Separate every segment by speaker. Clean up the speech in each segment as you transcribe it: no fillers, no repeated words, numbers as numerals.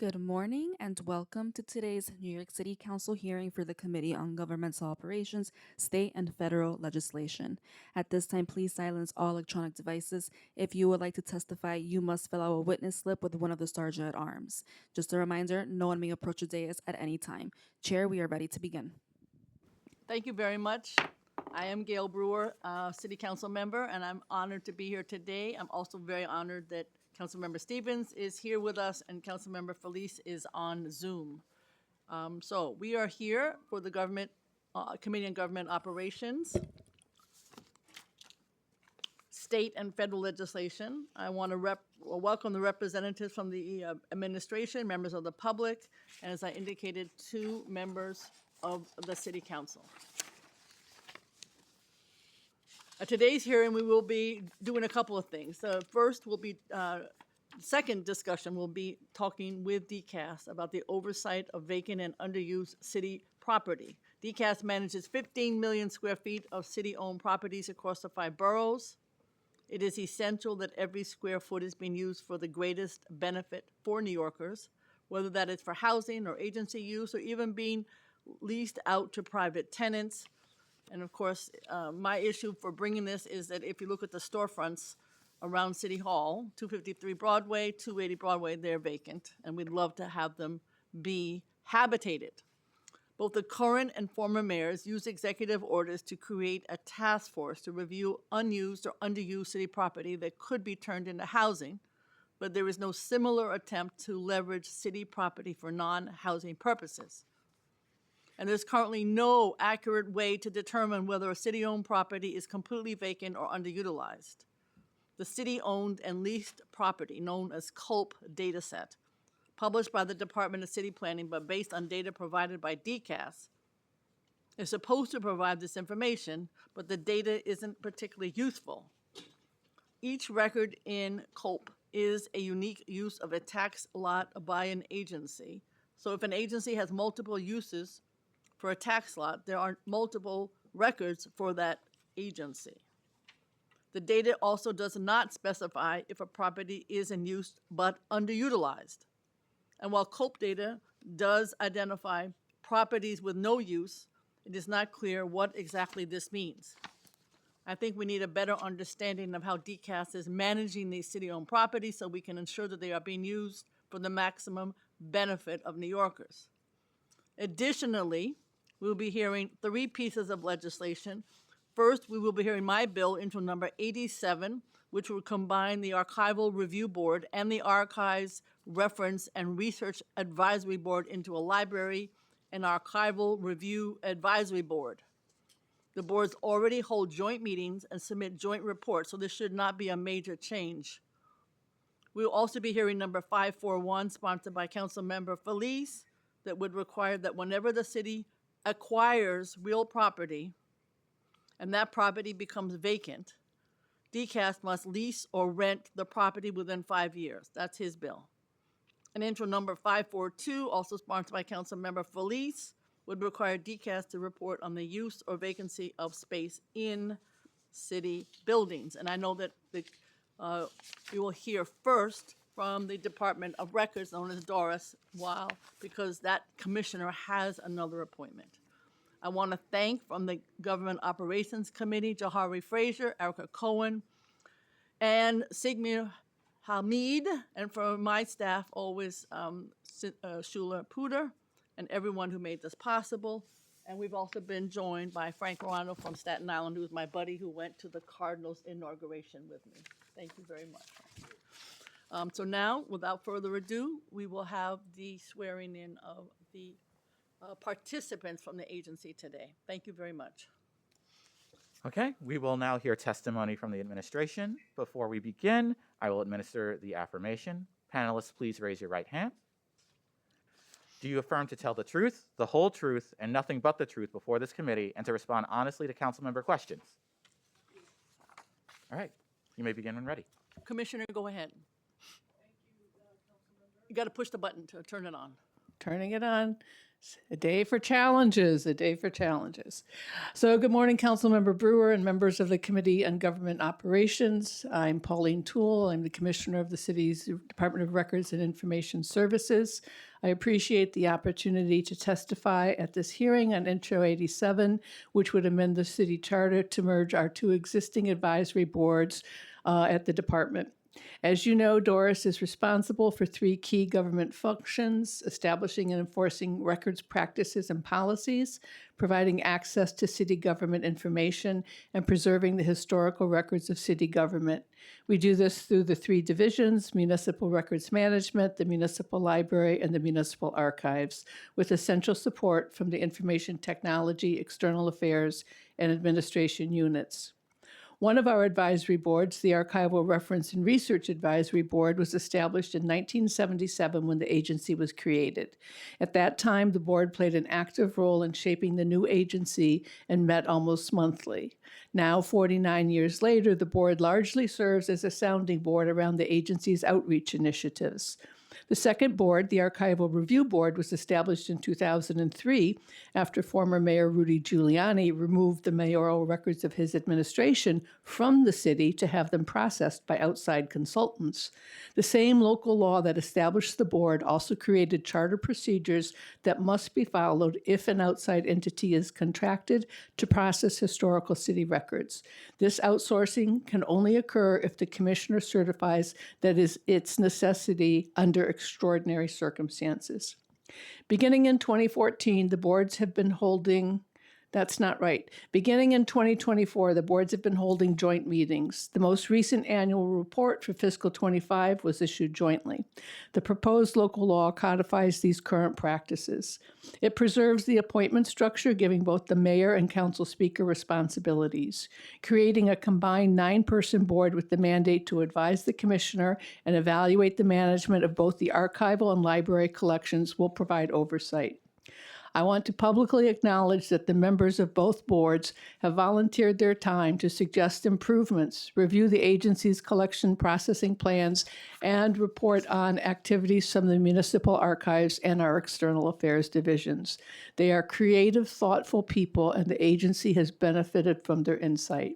Speaker 1: Good morning and welcome to today's New York City Council hearing for the Committee on Governmental Operations, State and Federal Legislation. At this time, please silence all electronic devices. If you would like to testify, you must fill out a witness slip with one of the sergeant at arms. Just a reminder, no one may approach the dais at any time. Chair, we are ready to begin.
Speaker 2: Thank you very much. I am Gail Brewer, City Council member, and I'm honored to be here today. I'm also very honored that Councilmember Stevens is here with us and Councilmember Felice is on Zoom. So we are here for the Committee on Government Operations, State and Federal Legislation. I want to welcome the representatives from the administration, members of the public, and as I indicated, 2 members of the City Council. At today's hearing, we will be doing a couple of things. First, second discussion will be talking with DCAS about the oversight of vacant and underused city property. DCAS manages 15 million square feet of city-owned properties across the 5 boroughs. It is essential that every square foot is being used for the greatest benefit for New Yorkers, whether that is for housing or agency use or even being leased out to private tenants. And of course, my issue for bringing this is that if you look at the storefronts around City Hall, 253 Broadway, 280 Broadway, they're vacant, and we'd love to have them be habitated. Both the current and former mayors use executive orders to create a task force to review unused or underused city property that could be turned into housing, but there is no similar attempt to leverage city property for non-housing purposes. And there's currently no accurate way to determine whether a city-owned property is completely vacant or underutilized. The city-owned and leased property, known as CULP dataset, published by the Department of City Planning but based on data provided by DCAS, is supposed to provide this information, but the data isn't particularly useful. Each record in CULP is a unique use of a tax lot by an agency. So if an agency has multiple uses for a tax lot, there are multiple records for that agency. The data also does not specify if a property is in use but underutilized. And while CULP data does identify properties with no use, it is not clear what exactly this means. I think we need a better understanding of how DCAS is managing these city-owned properties so we can ensure that they are being used for the maximum benefit of New Yorkers. Additionally, we will be hearing 3 pieces of legislation. First, we will be hearing my bill, intro number 87, which will combine the Archival Review Board and the Archives Reference and Research Advisory Board into a library and archival review advisory board. The boards already hold joint meetings and submit joint reports, so this should not be a major change. We will also be hearing number 541, sponsored by Councilmember Felice, that would require that whenever the city acquires real property and that property becomes vacant, DCAS must lease or rent the property within 5 years. That's his bill. And intro number 542, also sponsored by Councilmember Felice, would require DCAS to report on the use or vacancy of space in city buildings. And I know that you will hear first from the Department of Records, known as Doris, because that commissioner has another appointment. I want to thank from the Government Operations Committee, Jahari Frazier, Erica Cohen, and Sigmir Hamid, and from my staff, always Shula Puder, and everyone who made this possible. And we've also been joined by Frank Morano from Staten Island, who is my buddy who went to the Cardinals inauguration with me. Thank you very much. So now, without further ado, we will have the swearing in of the participants from the agency today. Thank you very much.
Speaker 3: Okay, we will now hear testimony from the administration. Before we begin, I will administer the affirmation. Panelists, please raise your right hand. Do you affirm to tell the truth, the whole truth, and nothing but the truth before this committee, and to respond honestly to council member questions? All right, you may begin when ready.
Speaker 2: Commissioner, go ahead. Thank you, Councilmember. You got to push the button to turn it on.
Speaker 4: Turning it on. A day for challenges, a day for challenges. So good morning, Councilmember Brewer and members of the Committee on Government Operations. I'm Pauline Toole. I'm the Commissioner of the city's Department of Records and Information Services. I appreciate the opportunity to testify at this hearing on Intro 87, which would amend the city charter to merge our two existing advisory boards at the department. As you know, Doris is responsible for three key government functions: establishing and enforcing records practices and policies, providing access to city government information, and preserving the historical records of city government. We do this through the three divisions: municipal records management, the municipal library, and the municipal archives, with essential support from the information technology, external affairs, and administration units. One of our advisory boards, the Archival Reference and Research Advisory Board, was established in 1977 when the agency was created. At that time, the board played an active role in shaping the new agency and met almost monthly. Now, 49 years later, the board largely serves as a sounding board around the agency's outreach initiatives. The second board, the Archival Review Board, was established in 2003 after former Mayor Rudy Giuliani removed the mayoral records of his administration from the city to have them processed by outside consultants. The same local law that established the board also created charter procedures that must be followed if an outside entity is contracted to process historical city records. This outsourcing can only occur if the commissioner certifies that is its necessity under extraordinary circumstances. Beginning in 2014, the boards have been holding That's not right. Beginning in 2024, the boards have been holding joint meetings. The most recent annual report for fiscal 25 was issued jointly. The proposed local law codifies these current practices. It preserves the appointment structure, giving both the mayor and council speaker responsibilities, creating a combined 9-person board with the mandate to advise the commissioner and evaluate the management of both the archival and library collections will provide oversight. I want to publicly acknowledge that the members of both boards have volunteered their time to suggest improvements, review the agency's collection processing plans, and report on activities from the municipal archives and our external affairs divisions. They are creative, thoughtful people, and the agency has benefited from their insight.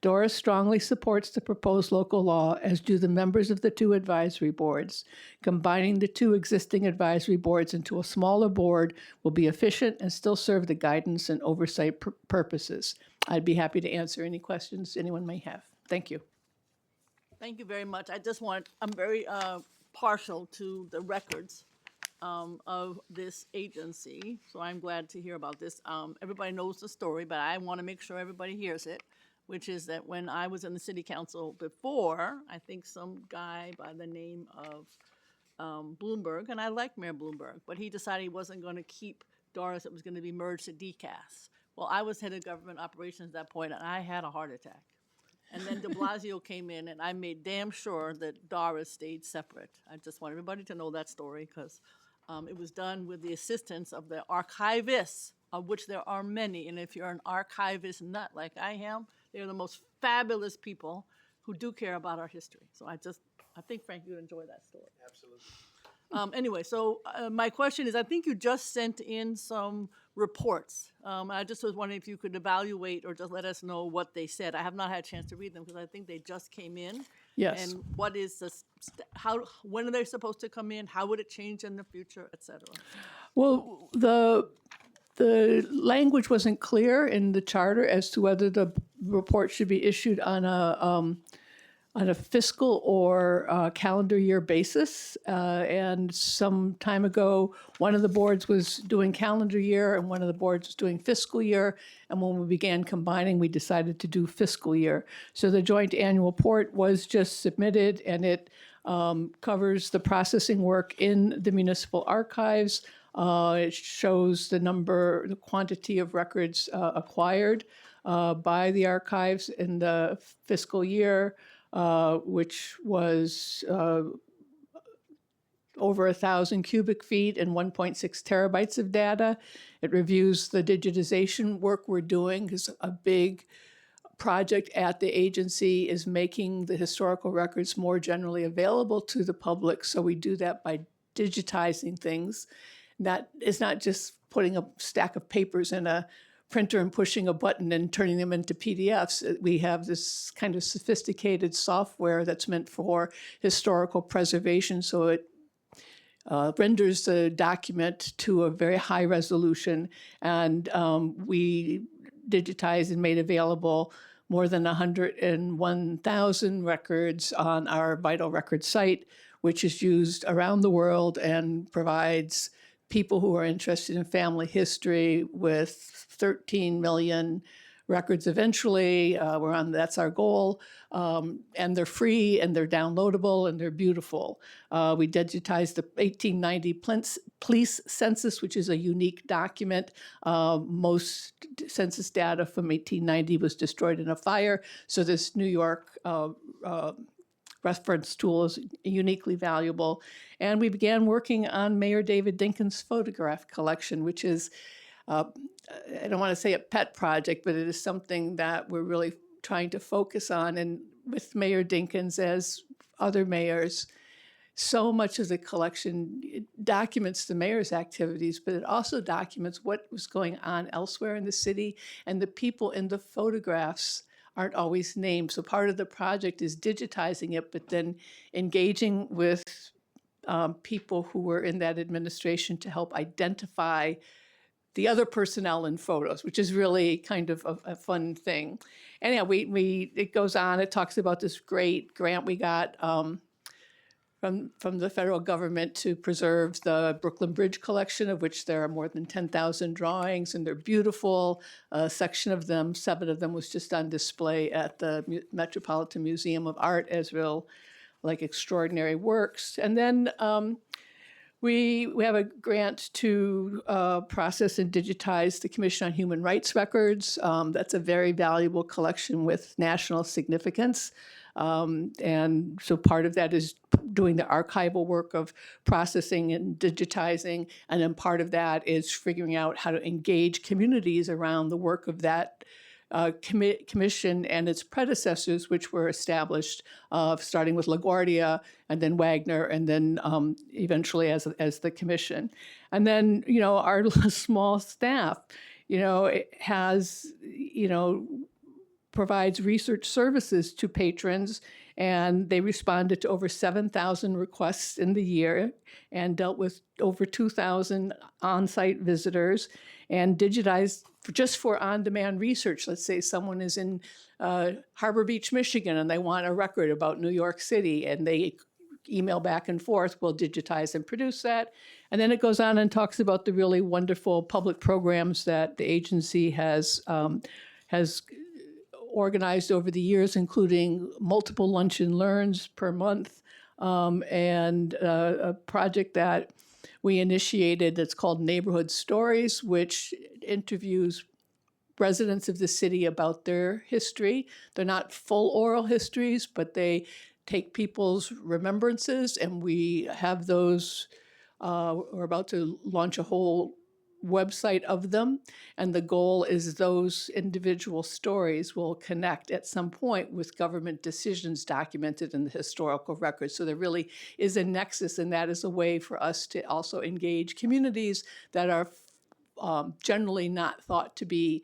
Speaker 4: Doris strongly supports the proposed local law, as do the members of the two advisory boards. Combining the two existing advisory boards into a smaller board will be efficient and still serve the guidance and oversight purposes. I'd be happy to answer any questions anyone may have. Thank you.
Speaker 2: Thank you very much. I'm very partial to the records of this agency, so I'm glad to hear about this. Everybody knows the story, but I want to make sure everybody hears it, which is that when I was in the city council before, I think some guy by the name of Bloomberg, and I like Mayor Bloomberg, but he decided he wasn't going to keep Doris, it was going to be merged to DCAS. Well, I was head of government operations at that point, and I had a heart attack. And then de Blasio came in, and I made damn sure that Doris stayed separate. I just want everybody to know that story, because it was done with the assistance of the archivists, of which there are many. And if you're an archivist nut like I am, they're the most fabulous people who do care about our history. So I think, Frank, you'd enjoy that story. Absolutely. Anyway, so my question is, I think you just sent in some reports. I just was wondering if you could evaluate or just let us know what they said. I have not had a chance to read them because I think they just came in.
Speaker 4: Yes.
Speaker 2: And what is this, when are they supposed to come in? How would it change in the future, et cetera?
Speaker 4: Well, the language wasn't clear in the charter as to whether the report should be issued on a fiscal or calendar year basis. And some time ago, one of the boards was doing calendar year and one of the boards was doing fiscal year. And when we began combining, we decided to do fiscal year. So the joint annual report was just submitted, and it covers the processing work in the municipal archives. It shows the quantity of records acquired by the archives in the fiscal year, which was over 1,000 cubic feet and 1.6 terabytes of data. It reviews the digitization work we're doing, because a big project at the agency is making the historical records more generally available to the public. So we do that by digitizing things. that is not just putting a stack of papers in a printer and pushing a button and turning them into PDFs. We have this kind of sophisticated software that's meant for historical preservation, so it renders the document to a very high resolution, and we digitized and made available more than 101,000 records on our Vital Records site, which is used around the world and provides people who are interested in family history with 13 million records eventually. That's our goal. And they're free and they're downloadable and they're beautiful. We digitized the 1890 police census, which is a unique document. Most census data from 1890 was destroyed in a fire. So this New York reference tool is uniquely valuable. And we began working on Mayor David Dinkins' photograph collection, which is, I don't want to say a pet project, but it is something that we're really trying to focus on. And with Mayor Dinkins, as other mayors, so much of the collection documents the mayor's activities, but it also documents what was going on elsewhere in the city, and the people in the photographs aren't always named. So part of the project is digitizing it, but then engaging with people who were in that administration to help identify the other personnel in photos, which is really kind of a fun thing. Anyhow, it goes on. It talks about this great grant we got from the federal government to preserve the Brooklyn Bridge collection, of which there are more than 10,000 drawings, and they're beautiful. A section of them, 7 of them, was just on display at the Metropolitan Museum of Art as real, like, extraordinary works. And then we have a grant to process and digitize the Commission on Human Rights records. That's a very valuable collection with national significance. And so part of that is doing the archival work of processing and digitizing. And then part of that is figuring out how to engage communities around the work of that commission and its predecessors, which were established starting with LaGuardia and then Wagner and then eventually as the commission. And then, our small staff, it has, provides research services to patrons, and they responded to over 7,000 requests in the year and dealt with over 2,000 on-site visitors and digitized just for on-demand research. Let's say someone is in Harbor Beach, Michigan, and they want a record about New York City, and they email back and forth. We'll digitize and produce that. And then it goes on and talks about the really wonderful public programs that the agency has organized over the years, including multiple lunch and learns per month, and a project that we initiated that's called Neighborhood Stories, which interviews residents of the city about their history. They're not full oral histories, but they take people's remembrances, and we have those. We're about to launch a whole website of them, and the goal is those individual stories will connect at some point with government decisions documented in the historical records. So there really is a nexus, and that is a way for us to also engage communities that are generally not thought to be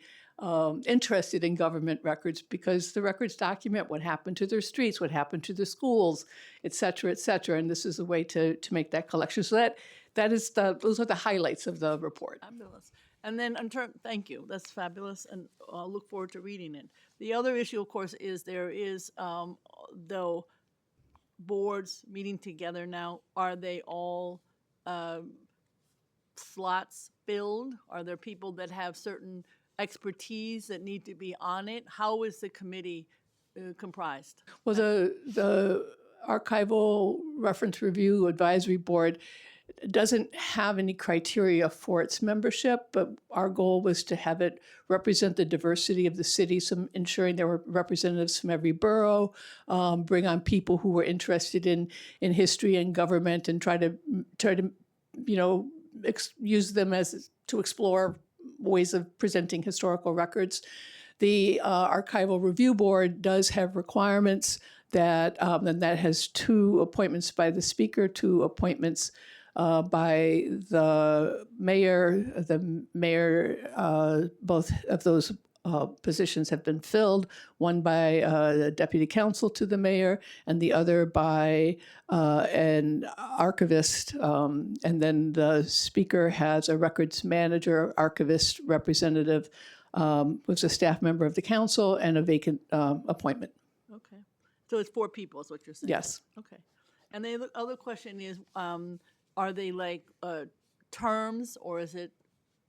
Speaker 4: interested in government records, because the records document what happened to their streets, what happened to the schools, et cetera, and this is a way to make that collection. So those are the highlights of the report.
Speaker 2: Fabulous. And then thank you. That's fabulous, and I'll look forward to reading it. The other issue, of course, is there is, though, boards meeting together now. Are they all slots filled? Are there people that have certain expertise that need to be on it? How is the committee comprised?
Speaker 4: Well, the Archival Reference Review Advisory Board doesn't have any criteria for its membership, but our goal was to have it represent the diversity of the city, so ensuring there were representatives from every borough, bring on people who were interested in history and government, and try to use them to explore ways of presenting historical records. The Archival Review Board does have requirements and that has 2 appointments by the speaker, 2 appointments by the mayor. Both of those positions have been filled, one by the deputy counsel to the mayor and the other by an archivist. And then the speaker has a records manager, archivist representative, who's a staff member of the council, and a vacant appointment.
Speaker 2: Okay. So it's 4 people is what you're saying?
Speaker 4: Yes.
Speaker 2: Okay. And the other question is, are they like terms, or is it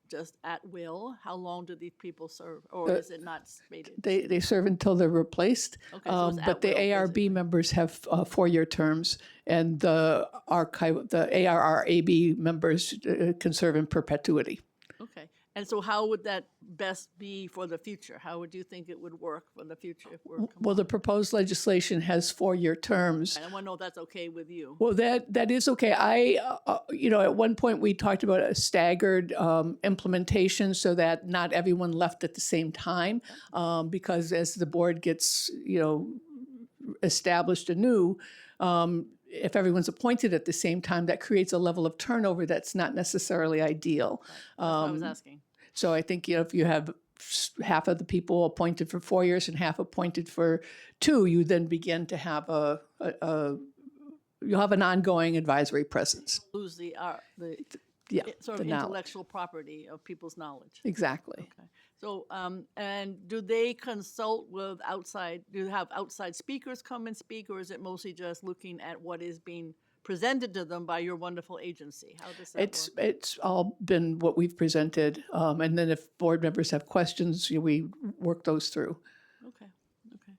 Speaker 2: just at will? How long do these people serve, or is it not stated?
Speaker 4: They serve until they're replaced.
Speaker 2: Okay, so it's
Speaker 4: But
Speaker 2: at
Speaker 4: the
Speaker 2: will,
Speaker 4: ARB
Speaker 2: basically.
Speaker 4: members have 4-year terms, and the ARRAB members can serve in perpetuity.
Speaker 2: Okay. And so how would that best be for the future? How would you think it would work for the future if we're
Speaker 4: Well, the proposed legislation has 4-year terms.
Speaker 2: I want to know if that's okay with you.
Speaker 4: Well, that is okay. At one point we talked about a staggered implementation so that not everyone left at the same time, because as the board gets, established anew, if everyone's appointed at the same time, that creates a level of turnover that's not necessarily ideal.
Speaker 2: That's what I was asking.
Speaker 4: So I think if you have half of the people appointed for 4 years and half appointed for 2, you then begin to have you'll have an ongoing advisory presence.
Speaker 2: Lose the
Speaker 4: Yeah,
Speaker 2: sort
Speaker 4: the
Speaker 2: of
Speaker 4: knowledge.
Speaker 2: intellectual property of people's knowledge.
Speaker 4: Exactly.
Speaker 2: Okay. So, and do they consult with outside, do you have outside speakers come and speak, or is it mostly just looking at what is being presented to them by your wonderful agency? How does that work?
Speaker 4: It's all been what we've presented, and then if board members have questions, we work those through.
Speaker 2: Okay, okay.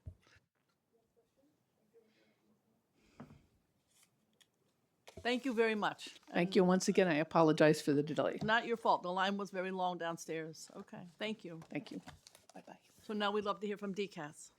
Speaker 2: Thank you very much.
Speaker 4: Thank you once again. I apologize for the delay.
Speaker 2: Not your fault. The line was very long downstairs. Okay, thank you.
Speaker 4: Thank you. Bye-bye.
Speaker 2: So now we'd love to hear from DCAS.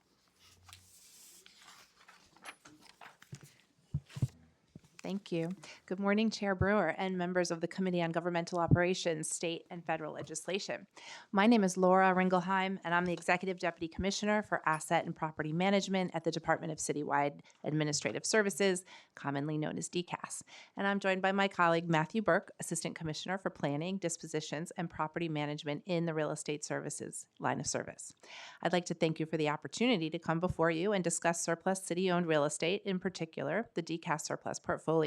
Speaker 5: Thank you. Good morning, Chair Brewer and members of the Committee on Governmental Operations, State and Federal Legislation. My name is Laura Ringelheim, and I'm the Executive Deputy Commissioner for Asset and Property Management at the Department of Citywide Administrative Services, commonly known as DCAS. And I'm joined by my colleague, Matthew Burke, Assistant Commissioner for Planning, Dispositions, and Property Management in the Real Estate Services line of service. I'd like to thank you for the opportunity to come before you and discuss surplus city-owned real estate, in particular, the DCAS surplus portfolio.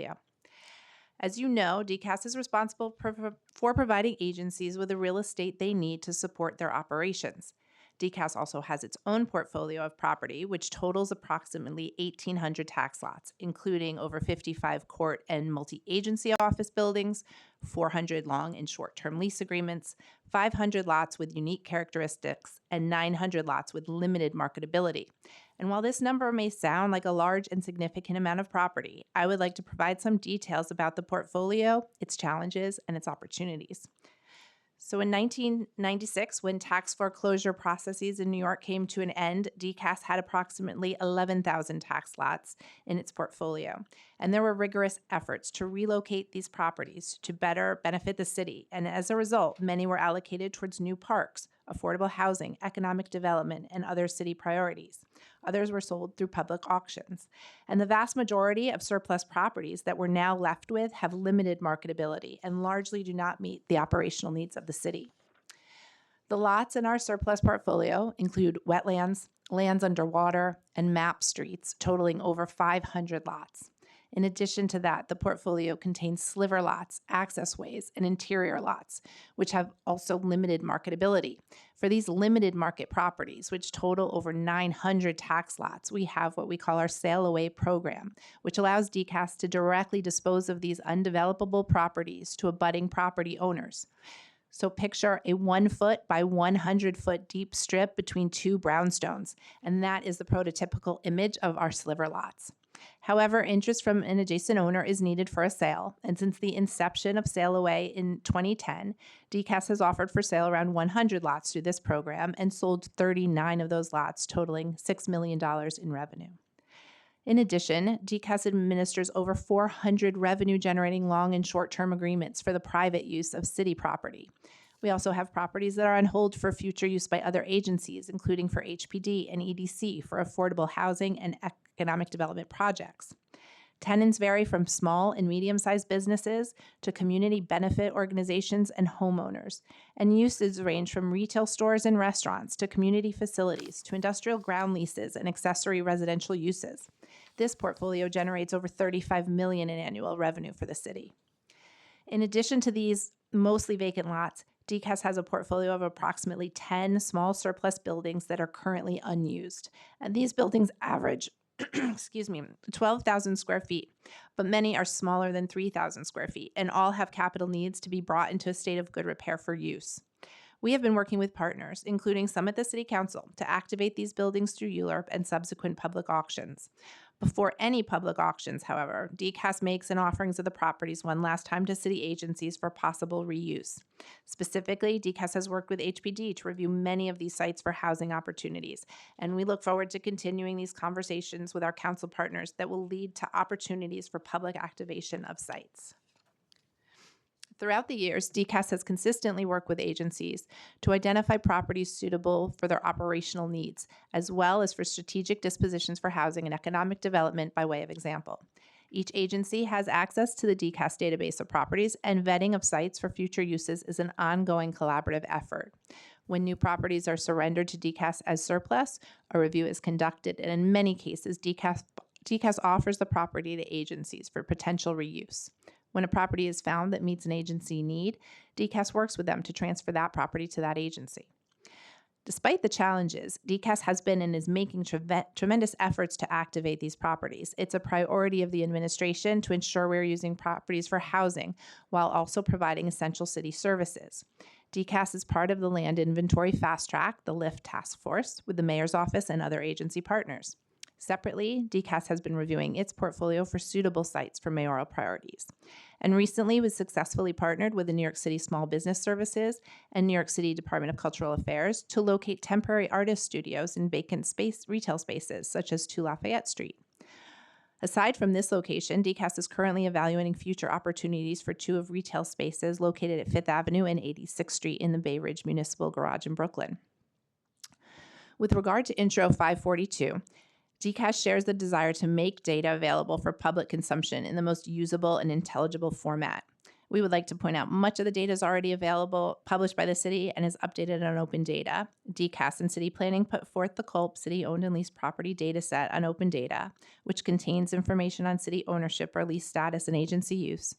Speaker 5: As you know, DCAS is responsible for providing agencies with the real estate they need to support their operations. DCAS also has its own portfolio of property, which totals approximately 1,800 tax lots, including over 55 court and multi-agency office buildings, 400 long and short-term lease agreements, 500 lots with unique characteristics, and 900 lots with limited marketability. And while this number may sound like a large and significant amount of property, I would like to provide some details about the portfolio, its challenges, and its opportunities. So in 1996, when tax foreclosure processes in New York came to an end, DCAS had approximately 11,000 tax lots in its portfolio. And there were rigorous efforts to relocate these properties to better benefit the city. And as a result, many were allocated towards new parks, affordable housing, economic development, and other city priorities. Others were sold through public auctions. And the vast majority of surplus properties that we're now left with have limited marketability and largely do not meet the operational needs of the city. The lots in our surplus portfolio include wetlands, lands underwater, and map streets totaling over 500 lots. In addition to that, the portfolio contains sliver lots, access ways, and interior lots, which have also limited marketability. For these limited market properties, which total over 900 tax lots, we have what we call our sale away program, which allows DCAS to directly dispose of these undevelopable properties to abutting property owners. So picture a 1 foot by 100 foot deep strip between 2 brownstones, and that is the prototypical image of our sliver lots. However, interest from an adjacent owner is needed for a sale, and since the inception of Sale Away in 2010, DCAS has offered for sale around 100 lots through this program and sold 39 of those lots, totaling $6 million in revenue. In addition, DCAS administers over 400 revenue-generating long and short-term agreements for the private use of city property. We also have properties that are on hold for future use by other agencies, including for HPD and EDC for affordable housing and economic development projects. Tenants vary from small and medium-sized businesses to community benefit organizations and homeowners, and uses range from retail stores and restaurants to community facilities to industrial ground leases and accessory residential uses. This portfolio generates over $35 million in annual revenue for the city. In addition to these mostly vacant lots, DCAS has a portfolio of approximately 10 small surplus buildings that are currently unused. And these buildings average 12,000 square feet, but many are smaller than 3,000 square feet and all have capital needs to be brought into a state of good repair for use. We have been working with partners, including some at the City Council, to activate these buildings through ULURP and subsequent public auctions. Before any public auctions, however, DCAS makes and offerings of the properties one last time to city agencies for possible reuse. Specifically, DCAS has worked with HPD to review many of these sites for housing opportunities, and we look forward to continuing these conversations with our council partners that will lead to opportunities for public activation of sites. Throughout the years, DCAS has consistently worked with agencies to identify properties suitable for their operational needs, as well as for strategic dispositions for housing and economic development by way of example. Each agency has access to the DCAS database of properties, and vetting of sites for future uses is an ongoing collaborative effort. When new properties are surrendered to DCAS as surplus, a review is conducted, and in many cases, DCAS offers the property to agencies for potential reuse. When a property is found that meets an agency need, DCAS works with them to transfer that property to that agency. Despite the challenges, DCAS has been and is making tremendous efforts to activate these properties. It's a priority of the administration to ensure we're using properties for housing while also providing essential city services. DCAS is part of the Land Inventory Fast Track, the LIFT Task Force, with the Mayor's Office and other agency partners. Separately, DCAS has been reviewing its portfolio for suitable sites for mayoral priorities. And recently was successfully partnered with the New York City Small Business Services and New York City Department of Cultural Affairs to locate temporary artist studios in vacant retail spaces, such as 2 Lafayette Street. Aside from this location, DCAS is currently evaluating future opportunities for 2 of retail spaces located at 5th Avenue and 86th Street in the Bay Ridge Municipal Garage in Brooklyn. With regard to Intro 542, DCAS shares the desire to make data available for public consumption in the most usable and intelligible format. We would like to point out much of the data is already available, published by the city, and is updated on open data. DCAS and City Planning put forth the CULP City-Owned and Leased Property Data Set on open data, which contains information on city ownership or lease status and agency use.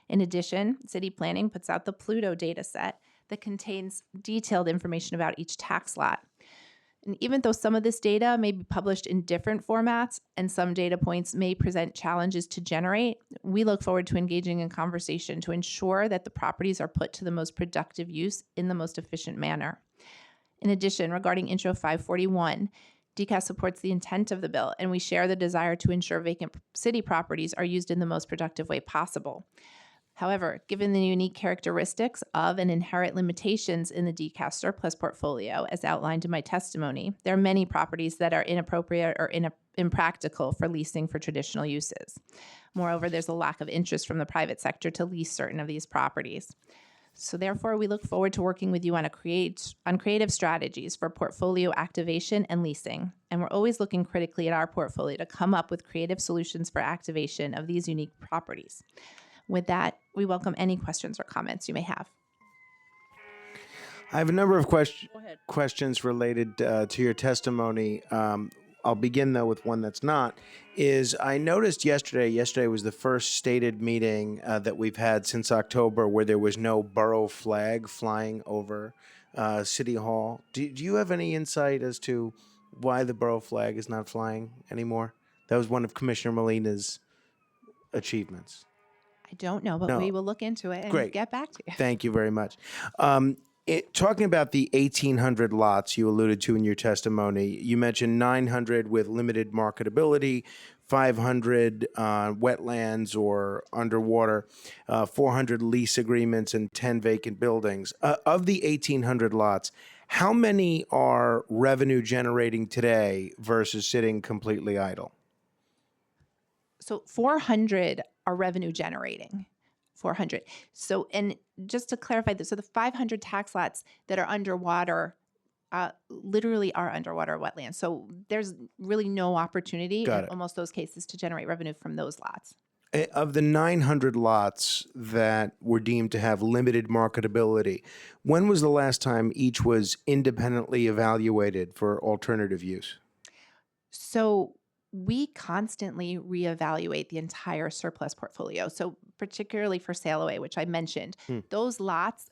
Speaker 5: In addition, City Planning puts out the Pluto data set that contains detailed information about each tax lot. And even though some of this data may be published in different formats and some data points may present challenges to generate, we look forward to engaging in conversation to ensure that the properties are put to the most productive use in the most efficient manner. In addition, regarding Intro 541, DCAS supports the intent of the bill, and we share the desire to ensure vacant city properties are used in the most productive way possible. However, given the unique characteristics of and inherent limitations in the DCAS surplus portfolio, as outlined in my testimony, there are many properties that are inappropriate or impractical for leasing for traditional uses. Moreover, there's a lack of interest from the private sector to lease certain of these properties. So therefore, we look forward to working with you on creative strategies for portfolio activation and leasing. And we're always looking critically at our portfolio to come up with creative solutions for activation of these unique properties. With that, we welcome any questions or comments you may have.
Speaker 6: I have a number of
Speaker 2: Go ahead.
Speaker 6: questions related to your testimony. I'll begin, though, with one that's not. I noticed yesterday was the first stated meeting that we've had since October where there was no borough flag flying over City Hall. Do you have any insight as to why the borough flag is not flying anymore? That was one of Commissioner Molina's achievements.
Speaker 5: I don't know, but
Speaker 6: No.
Speaker 5: we will look into it and
Speaker 6: Great.
Speaker 5: get back to you.
Speaker 6: Thank you very much. Talking about the 1,800 lots you alluded to in your testimony, you mentioned 900 with limited marketability, 500 wetlands or underwater, 400 lease agreements, and 10 vacant buildings. Of the 1,800 lots, how many are revenue generating today versus sitting completely idle?
Speaker 5: So 400 are revenue generating. 400. So, and just to clarify this, so the 500 tax lots that are underwater literally are underwater wetlands. So there's really no opportunity
Speaker 6: Got
Speaker 5: in
Speaker 6: it.
Speaker 5: almost those cases to generate revenue from those lots.
Speaker 6: Of the 900 lots that were deemed to have limited marketability, when was the last time each was independently evaluated for alternative use?
Speaker 5: So we constantly reevaluate the entire surplus portfolio. So particularly for sail away, which I mentioned,
Speaker 6: Hmm.
Speaker 5: those lots,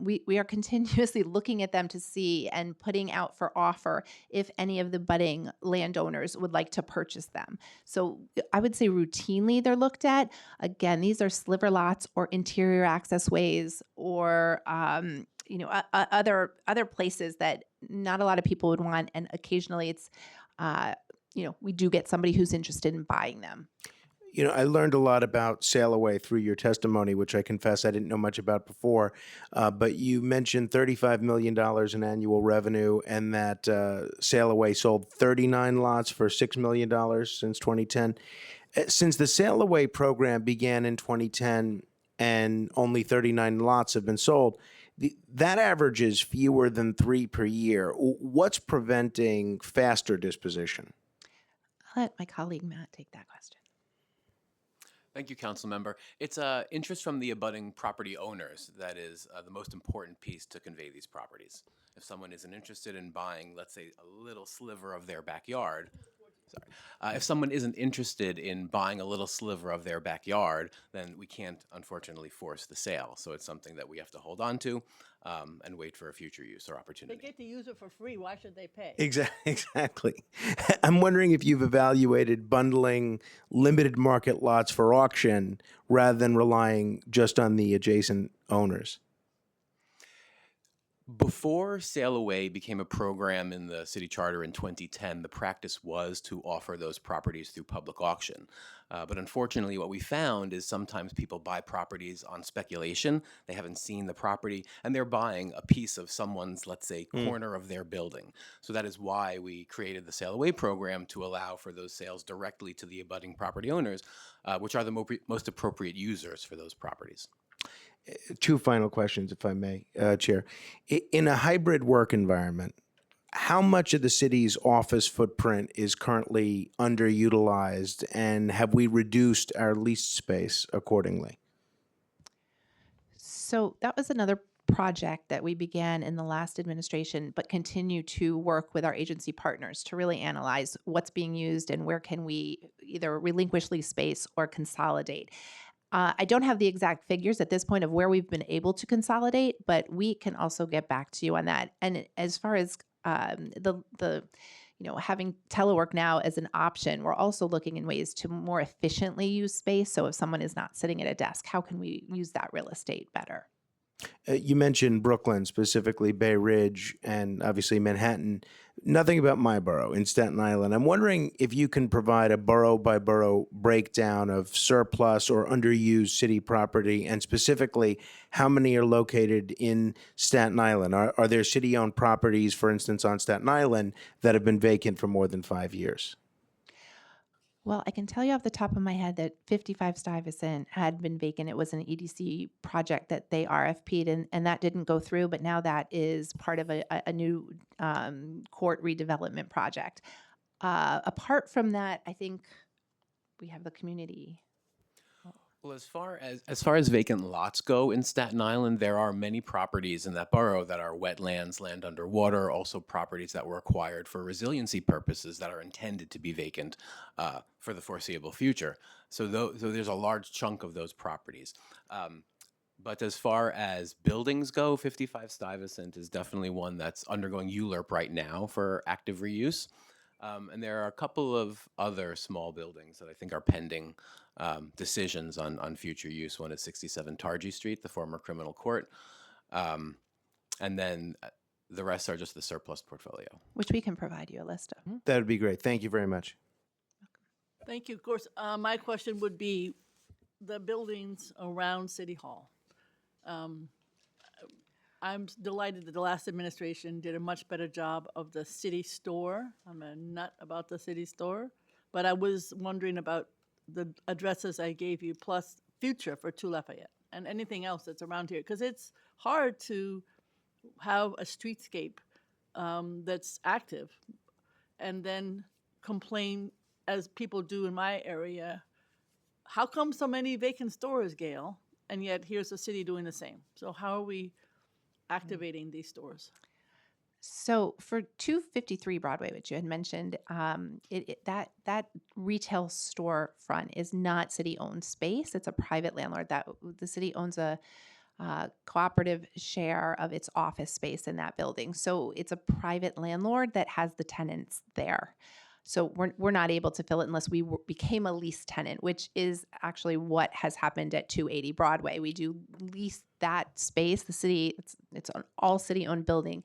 Speaker 5: we are continuously looking at them to see and putting out for offer if any of the budding landowners would like to purchase them. So I would say routinely they're looked at. Again, these are sliver lots or interior access ways or other places that not a lot of people would want, and occasionally it's we do get somebody who's interested in buying them.
Speaker 6: You know, I learned a lot about Sail Away through your testimony, which I confess I didn't know much about before. But you mentioned $35 million in annual revenue, and that Sail Away sold 39 lots for $6 million since 2010. Since the Sail Away program began in 2010 and only 39 lots have been sold, that averages fewer than 3 per year. What's preventing faster disposition?
Speaker 5: I'll let my colleague Matt take that question.
Speaker 7: Thank you, Council Member. It's interest from the abutting property owners that is the most important piece to convey these properties. If someone isn't interested in buying, let's say, a little sliver of their backyard, if someone isn't interested in buying a little sliver of their backyard, then we can't, unfortunately, force the sale. So it's something that we have to hold on to and wait for a future use or
Speaker 2: They
Speaker 7: opportunity.
Speaker 2: get to use it for free. Why should they pay?
Speaker 6: Exactly. I'm wondering if you've evaluated bundling limited market lots for auction rather than relying just on the adjacent owners.
Speaker 7: Before Sail Away became a program in the city charter in 2010, the practice was to offer those properties through public auction. But unfortunately, what we found is sometimes people buy properties on speculation. They haven't seen the property, and they're buying a piece of someone's, let's say, corner of their building. So that is why we created the Sail Away program to allow for those sales directly to the abutting property owners, which are the most appropriate users for those properties.
Speaker 6: Two final questions, if I may, Chair. In a hybrid work environment, how much of the city's office footprint is currently underutilized, and have we reduced our leased space accordingly?
Speaker 5: So that was another project that we began in the last administration, but continue to work with our agency partners to really analyze what's being used and where can we either relinquish lease space or consolidate. I don't have the exact figures at this point of where we've been able to consolidate, but we can also get back to you on that. And as far as having telework now as an option, we're also looking in ways to more efficiently use space. So if someone is not sitting at a desk, how can we use that real estate better?
Speaker 6: You mentioned Brooklyn, specifically Bay Ridge, and obviously Manhattan. Nothing about my borough in Staten Island. I'm wondering if you can provide a borough by borough breakdown of surplus or underused city property, and specifically how many are located in Staten Island. Are there city owned properties, for instance, on Staten Island that have been vacant for more than 5 years?
Speaker 5: Well, I can tell you off the top of my head that 55 Stuyvesant had been vacant. It was an EDC project that they RFP'd, and that didn't go through, but now that is part of a new court redevelopment project. Apart from that, I think we have the community.
Speaker 7: Well, as far as vacant lots go in Staten Island, there are many properties in that borough that are wetlands, land underwater, also properties that were acquired for resiliency purposes that are intended to be vacant for the foreseeable future. So there's a large chunk of those properties. But as far as buildings go, 55 Stuyvesant is definitely one that's undergoing ULURP right now for active reuse. And there are a couple of other small buildings that I think are pending decisions on future use. One is 67 Targi Street, the former criminal court. And then the rest are just the surplus portfolio.
Speaker 5: Which we can provide you a list of.
Speaker 6: That would be great. Thank you very much.
Speaker 2: Thank you. Of course, my question would be the buildings around City Hall. I'm delighted that the last administration did a much better job of the city store. I'm a nut about the city store, but I was wondering about the addresses I gave you, plus future for 2 Lafayette and anything else that's around here, because it's hard to have a streetscape that's active, and then complain, as people do in my area, how come so many vacant stores, Gail? And yet here's the city doing the same. So how are we activating these stores?
Speaker 5: So for 253 Broadway, which you had mentioned, that retail storefront is not city-owned space. It's a private landlord. That the city owns a cooperative share of its office space in that building. So it's a private landlord that has the tenants there. So we're not able to fill it unless we became a lease tenant, which is actually what has happened at 280 Broadway. We do lease that space. The city, it's an all city-owned building.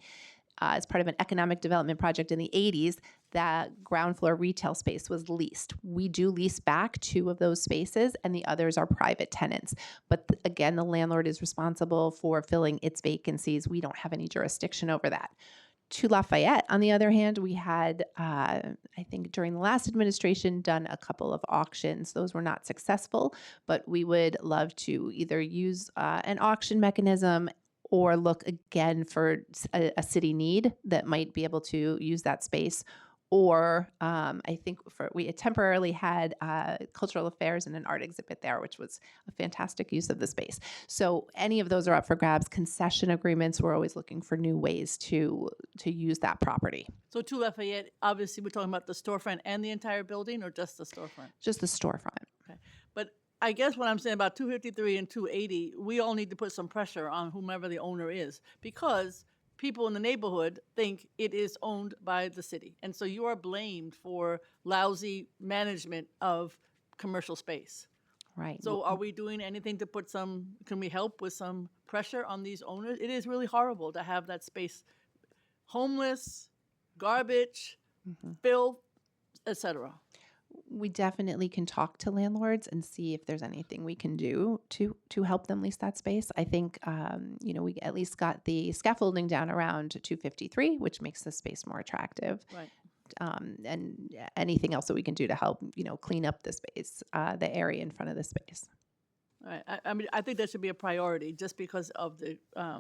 Speaker 5: As part of an economic development project in the 80s, that ground floor retail space was leased. We do lease back 2 of those spaces, and the others are private tenants. But again, the landlord is responsible for filling its vacancies. We don't have any jurisdiction over that. To Lafayette, on the other hand, we had, I think during the last administration, done a couple of auctions. Those were not successful, but we would love to either use an auction mechanism or look again for a city need that might be able to use that space. Or I think we temporarily had cultural affairs and an art exhibit there, which was a fantastic use of the space. So any of those are up for grabs. Concession agreements, we're always looking for new ways to use that property.
Speaker 2: So to Lafayette, obviously we're talking about the storefront and the entire building, or just the storefront?
Speaker 5: Just the storefront.
Speaker 2: Okay. But I guess what I'm saying about 253 and 280, we all need to put some pressure on whomever the owner is, because people in the neighborhood think it is owned by the city. And so you are blamed for lousy management of commercial space.
Speaker 5: Right.
Speaker 2: So are we doing anything to put can we help with some pressure on these owners? It is really horrible to have that space homeless, garbage, filth, etc.
Speaker 5: We definitely can talk to landlords and see if there's anything we can do to help them lease that space. I think we at least got the scaffolding down around 253, which makes the space more attractive.
Speaker 2: Right.
Speaker 5: And anything else that we can do to help clean up the space, the area in front of the space.
Speaker 2: All right. I mean, I think that should be a priority, just because of the, I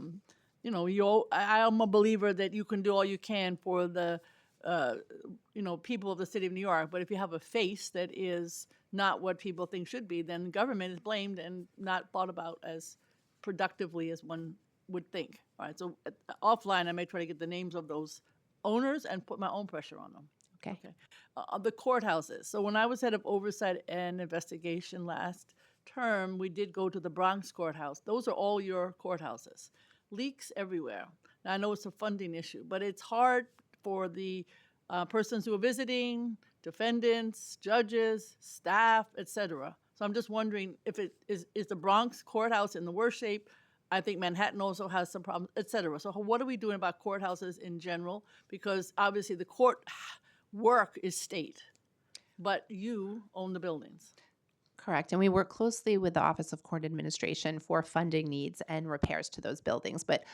Speaker 2: am a believer that you can do all you can for the people of the city of New York. But if you have a face that is not what people think should be, then government is blamed and not thought about as productively as one would think. All right. So offline, I may try to get the names of those owners and put my own pressure on them.
Speaker 5: Okay.
Speaker 2: The courthouses. So when I was head of oversight and investigation last term, we did go to the Bronx courthouse. Those are all your courthouses. Leaks everywhere. Now, I know it's a funding issue, but it's hard for the persons who are visiting, defendants, judges, staff, etc. So I'm just wondering if it is the Bronx courthouse in the worst shape. I think Manhattan also has some problems, etc. So what are we doing about courthouses in general? Because obviously the court work is state, but you own the buildings.
Speaker 5: Correct. And we work closely with the Office of Court Administration for funding needs and repairs to those buildings. But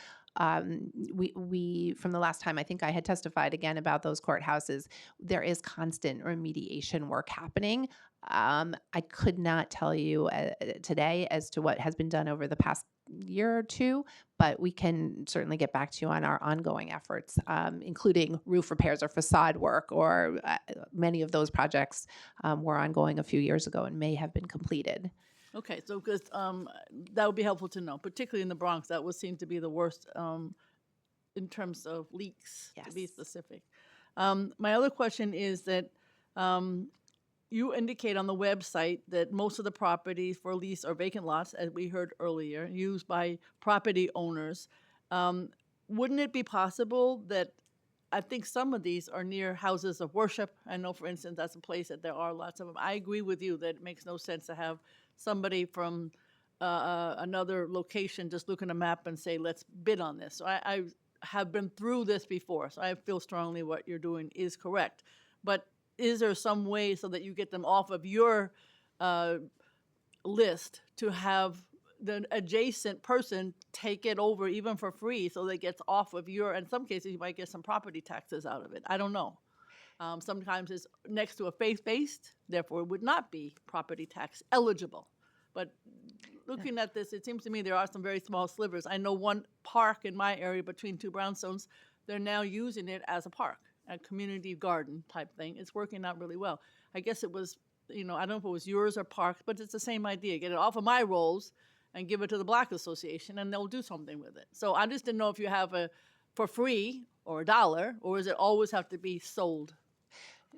Speaker 5: we from the last time I think I had testified again about those courthouses, there is constant remediation work happening. I could not tell you today as to what has been done over the past year or two, but we can certainly get back to you on our ongoing efforts, including roof repairs or facade work, or many of those projects were ongoing a few years ago and may have been completed.
Speaker 2: Okay, so because that would be helpful to know, particularly in the Bronx. That would seem to be the worst in terms of leaks, to be specific. My other question is that you indicate on the website that most of the properties for lease are vacant lots, as we heard earlier, used by property owners. Wouldn't it be possible that, I think some of these are near houses of worship. I know, for instance, that's a place that there are lots of them. I agree with you that it makes no sense to have somebody from another location just look at a map and say, let's bid on this. So I have been through this before, so I feel strongly what you're doing is correct. But is there some way so that you get them off of your list to have the adjacent person take it over even for free, so that it gets off of your, in some cases you might get some property taxes out of it. I don't know. Sometimes it's next to a faith-based, therefore it would not be property tax eligible. But looking at this, it seems to me there are some very small slivers. I know one park in my area between two brownstones, they're now using it as a park, a community garden type thing. It's working out really well. I guess it was, I don't know if it was yours or Parks, but it's the same idea. Get it off of my rolls and give it to the Black Association, and they'll do something with it. So I just didn't know if you have a for free or $1, or does it always have to be sold?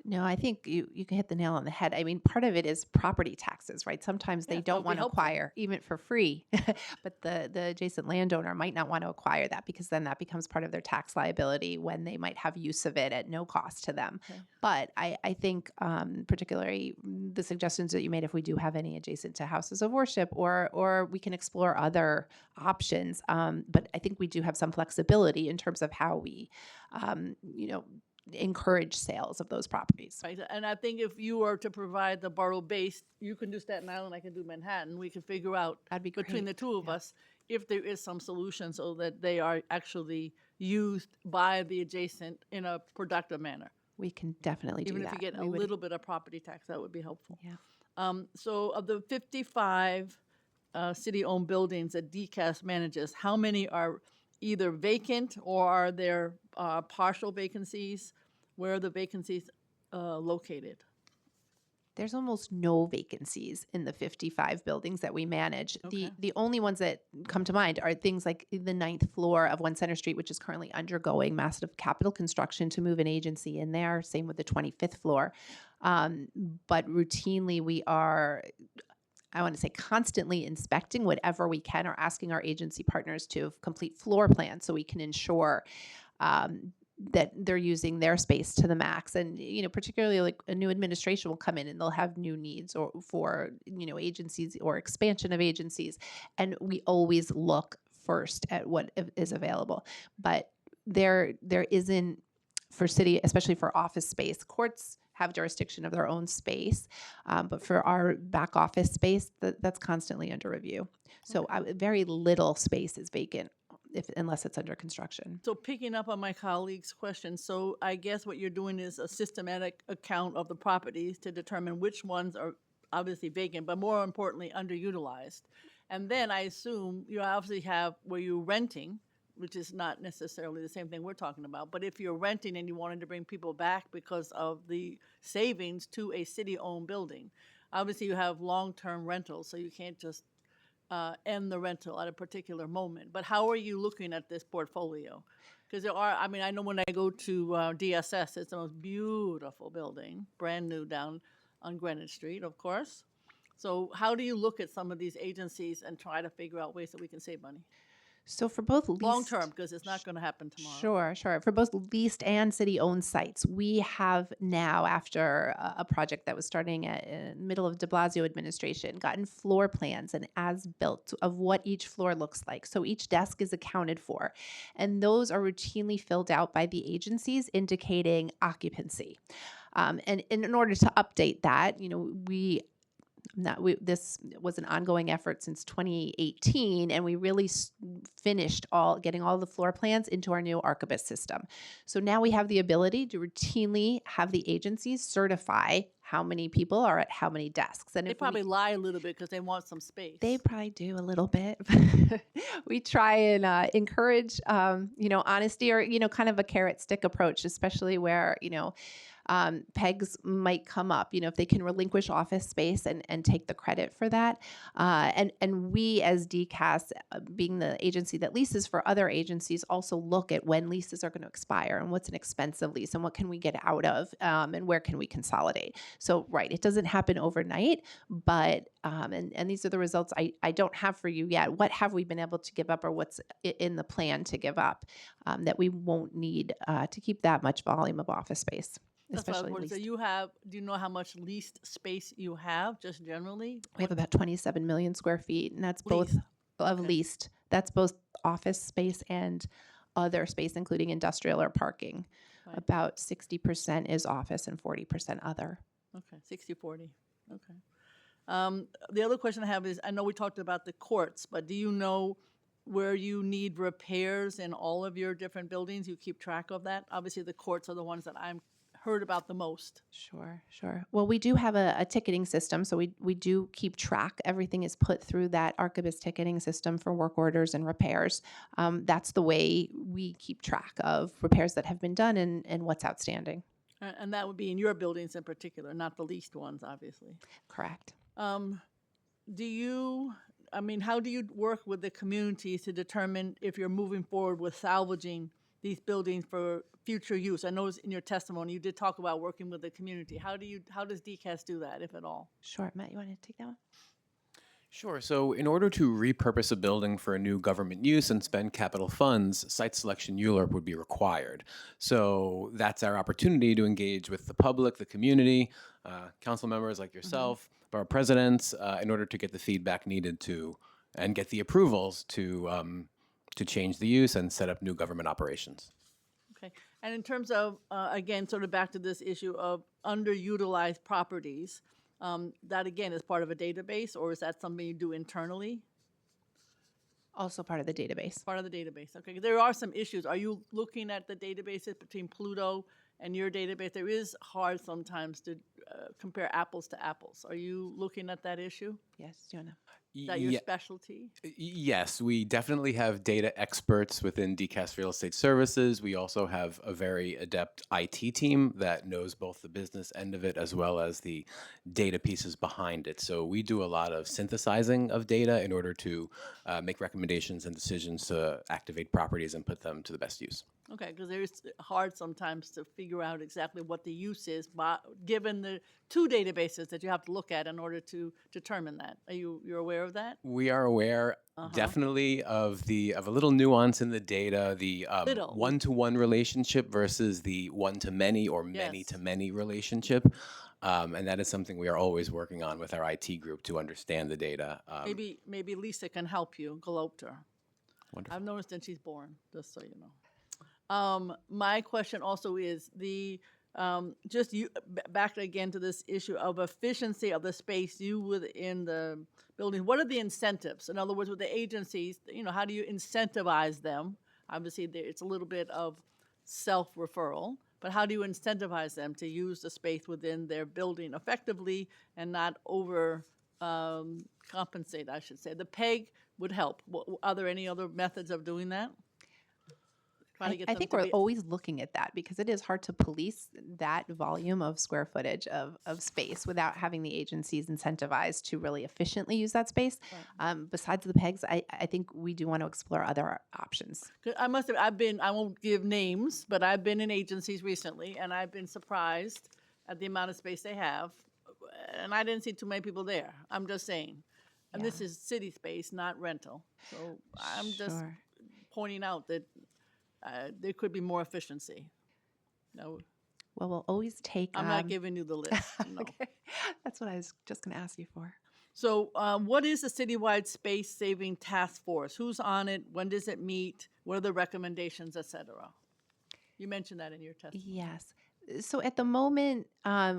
Speaker 5: No, I think you can hit the nail on the head. I mean, part of it is property taxes, right? Sometimes they
Speaker 2: Yes, that
Speaker 5: don't
Speaker 2: would be
Speaker 5: want to
Speaker 2: helpful.
Speaker 5: acquire even for free, but the adjacent landowner might not want to acquire that because then that becomes part of their tax liability when they might have use of it at no cost to them.
Speaker 2: Okay.
Speaker 5: But I think particularly the suggestions that you made, if we do have any adjacent to houses of worship, or we can explore other options. But I think we do have some flexibility in terms of how we, encourage sales of those properties.
Speaker 2: Right, and I think if you were to provide the borough base, you can do Staten Island, I can do Manhattan. We can figure out
Speaker 5: That'd be
Speaker 2: between
Speaker 5: great,
Speaker 2: the two of
Speaker 5: yeah.
Speaker 2: us if there is some solution so that they are actually used by the adjacent in a productive manner.
Speaker 5: We can definitely do
Speaker 2: Even
Speaker 5: that.
Speaker 2: if you get a
Speaker 5: We would-
Speaker 2: little bit of property tax, that would be helpful.
Speaker 5: Yeah.
Speaker 2: So of the 55 city-owned buildings that DCAS manages, how many are either vacant or are there partial vacancies? Where are the vacancies located?
Speaker 5: There's almost no vacancies in the 55 buildings that we manage.
Speaker 2: Okay.
Speaker 5: The only ones that come to mind are things like the 9th floor of 1 Center Street, which is currently undergoing massive capital construction to move an agency in there. Same with the 25th floor. But routinely we are, I want to say, constantly inspecting whatever we can or asking our agency partners to complete floor plans so we can ensure that they're using their space to the max. And, particularly like a new administration will come in and they'll have new needs or for, agencies or expansion of agencies. And we always look first at what is available. But there isn't for city, especially for office space. Courts have jurisdiction of their own space, but for our back office space, that's constantly under review. So very little space is vacant unless it's under construction.
Speaker 2: So picking up on my colleague's question, so I guess what you're doing is a systematic account of the properties to determine which ones are obviously vacant, but more importantly, underutilized. And then I assume you obviously have where you're renting, which is not necessarily the same thing we're talking about, but if you're renting and you wanted to bring people back because of the savings to a city-owned building, obviously you have long-term rentals, so you can't just end the rental at a particular moment. But how are you looking at this portfolio? Because there are, I know when I go to DSS, it's the most beautiful building, brand new down on Greenwich Street, of course. So how do you look at some of these agencies and try to figure out ways that we can save money?
Speaker 5: So for both
Speaker 2: Long term, because it's not going to happen tomorrow.
Speaker 5: Sure. For both leased and city-owned sites, we have now, after a project that was starting at middle of de Blasio administration, gotten floor plans and as-built of what each floor looks like. So each desk is accounted for, and those are routinely filled out by the agencies indicating occupancy. And in order to update that, this was an ongoing effort since 2018, and we really finished getting all the floor plans into our new Archibus system. So now we have the ability to routinely have the agencies certify how many people are at how many desks. And
Speaker 2: They probably lie a little bit because they want some space.
Speaker 5: they probably do a little bit. We try and encourage, honesty or, kind of a carrot stick approach, especially where, pegs might come up, if they can relinquish office space and take the credit for that. And we as DCAS, being the agency that leases for other agencies, also look at when leases are going to expire and what's an expensive lease and what can we get out of and where can we consolidate. So, right, it doesn't happen overnight, but, and these are the results I don't have for you yet. What have we been able to give up or what's in the plan to give up that we won't need to keep that much volume of office space?
Speaker 2: That's what I was
Speaker 5: Especially
Speaker 2: wondering.
Speaker 5: leased.
Speaker 2: So do you know how much leased space you have, just generally?
Speaker 5: We have about 27 million square feet, and that's both
Speaker 2: Leased.
Speaker 5: of
Speaker 2: Okay.
Speaker 5: leased. That's both office space and other space, including industrial or parking.
Speaker 2: Right.
Speaker 5: About 60% is office and 40% other.
Speaker 2: Okay, 60/40. Okay. The other question I have is, I know we talked about the courts, but do you know where you need repairs in all of your different buildings? You keep track of that? Obviously, the courts are the ones that I'm heard about the most?
Speaker 5: Sure, sure. Well, we do have a ticketing system, so we do keep track. Everything is put through that Archibus ticketing system for work orders and repairs. That's the way we keep track of repairs that have been done and what's outstanding.
Speaker 2: And that would be in your buildings in particular, not the leased ones, obviously.
Speaker 5: Correct.
Speaker 2: How do you work with the communities to determine if you're moving forward with salvaging these buildings for future use? I noticed in your testimony you did talk about working with the community. How does DCAS do that, if at all?
Speaker 5: Sure. Matt, you want to take that one?
Speaker 7: Sure. So, in order to repurpose a building for a new government use and spend capital funds, site selection ULURP would be required. So, that's our opportunity to engage with the public, the community, council members like yourself, borough presidents, in order to get the feedback needed and get the approvals to change the use and set up new government operations.
Speaker 2: Okay. And in terms of, again, sort of back to this issue of underutilized properties, that again is part of a database, or is that something you do internally?
Speaker 5: Also part of the database.
Speaker 2: Part of the database. Okay. There are some issues. Are you looking at the databases between Pluto and your database? There is hard sometimes to compare apples to apples. Are you looking at that issue?
Speaker 5: Yes, do you want to?
Speaker 2: Is that your specialty?
Speaker 7: Yes, we definitely have data experts within DCAS Real Estate Services. We also have a very adept IT team that knows both the business end of it as well as the data pieces behind it. So we do a lot of synthesizing of data in order to make recommendations and decisions to activate properties and put them to the best use.
Speaker 2: Okay, because it's hard sometimes to figure out exactly what the use is, given the two databases that you have to look at in order to determine that. You're aware of that?
Speaker 7: We are aware definitely of a little nuance in the data, the
Speaker 2: Little.
Speaker 7: one-to-one relationship versus the one-to-many or
Speaker 2: Yes.
Speaker 7: many-to-many relationship. And that is something we are always working on with our IT group to understand the data.
Speaker 2: Maybe Lisa can help you, Galopter.
Speaker 7: Wonderful.
Speaker 2: I've noticed that she's born, just so you know. My question also is back again to this issue of efficiency of the space within the building. What are the incentives? In other words, with the agencies, how do you incentivize them? Obviously, it's a little bit of self-referral, but how do you incentivize them to use the space within their building effectively and not compensate, I should say? The PEG would help. Are there any other methods of doing that?
Speaker 5: I think we're always looking at that because it is hard to police that volume of square footage of space without having the agencies incentivized to really efficiently use that space. Right. Besides the PEGs, I think we do want to explore other options.
Speaker 2: I won't give names, but I've been in agencies recently and I've been surprised at the amount of space they have. And I didn't see too many people there. I'm just saying. And this is city space, not rental. So I'm just pointing out that there could be more efficiency. No.
Speaker 5: Well, we'll always take.
Speaker 2: I'm not giving you the list. No.
Speaker 5: Okay. That's what I was just going to ask you for.
Speaker 2: So, what is the citywide space saving task force? Who's on it? When does it meet? What are the recommendations, et cetera? You mentioned that in your testimony.
Speaker 5: Yes. So at the moment,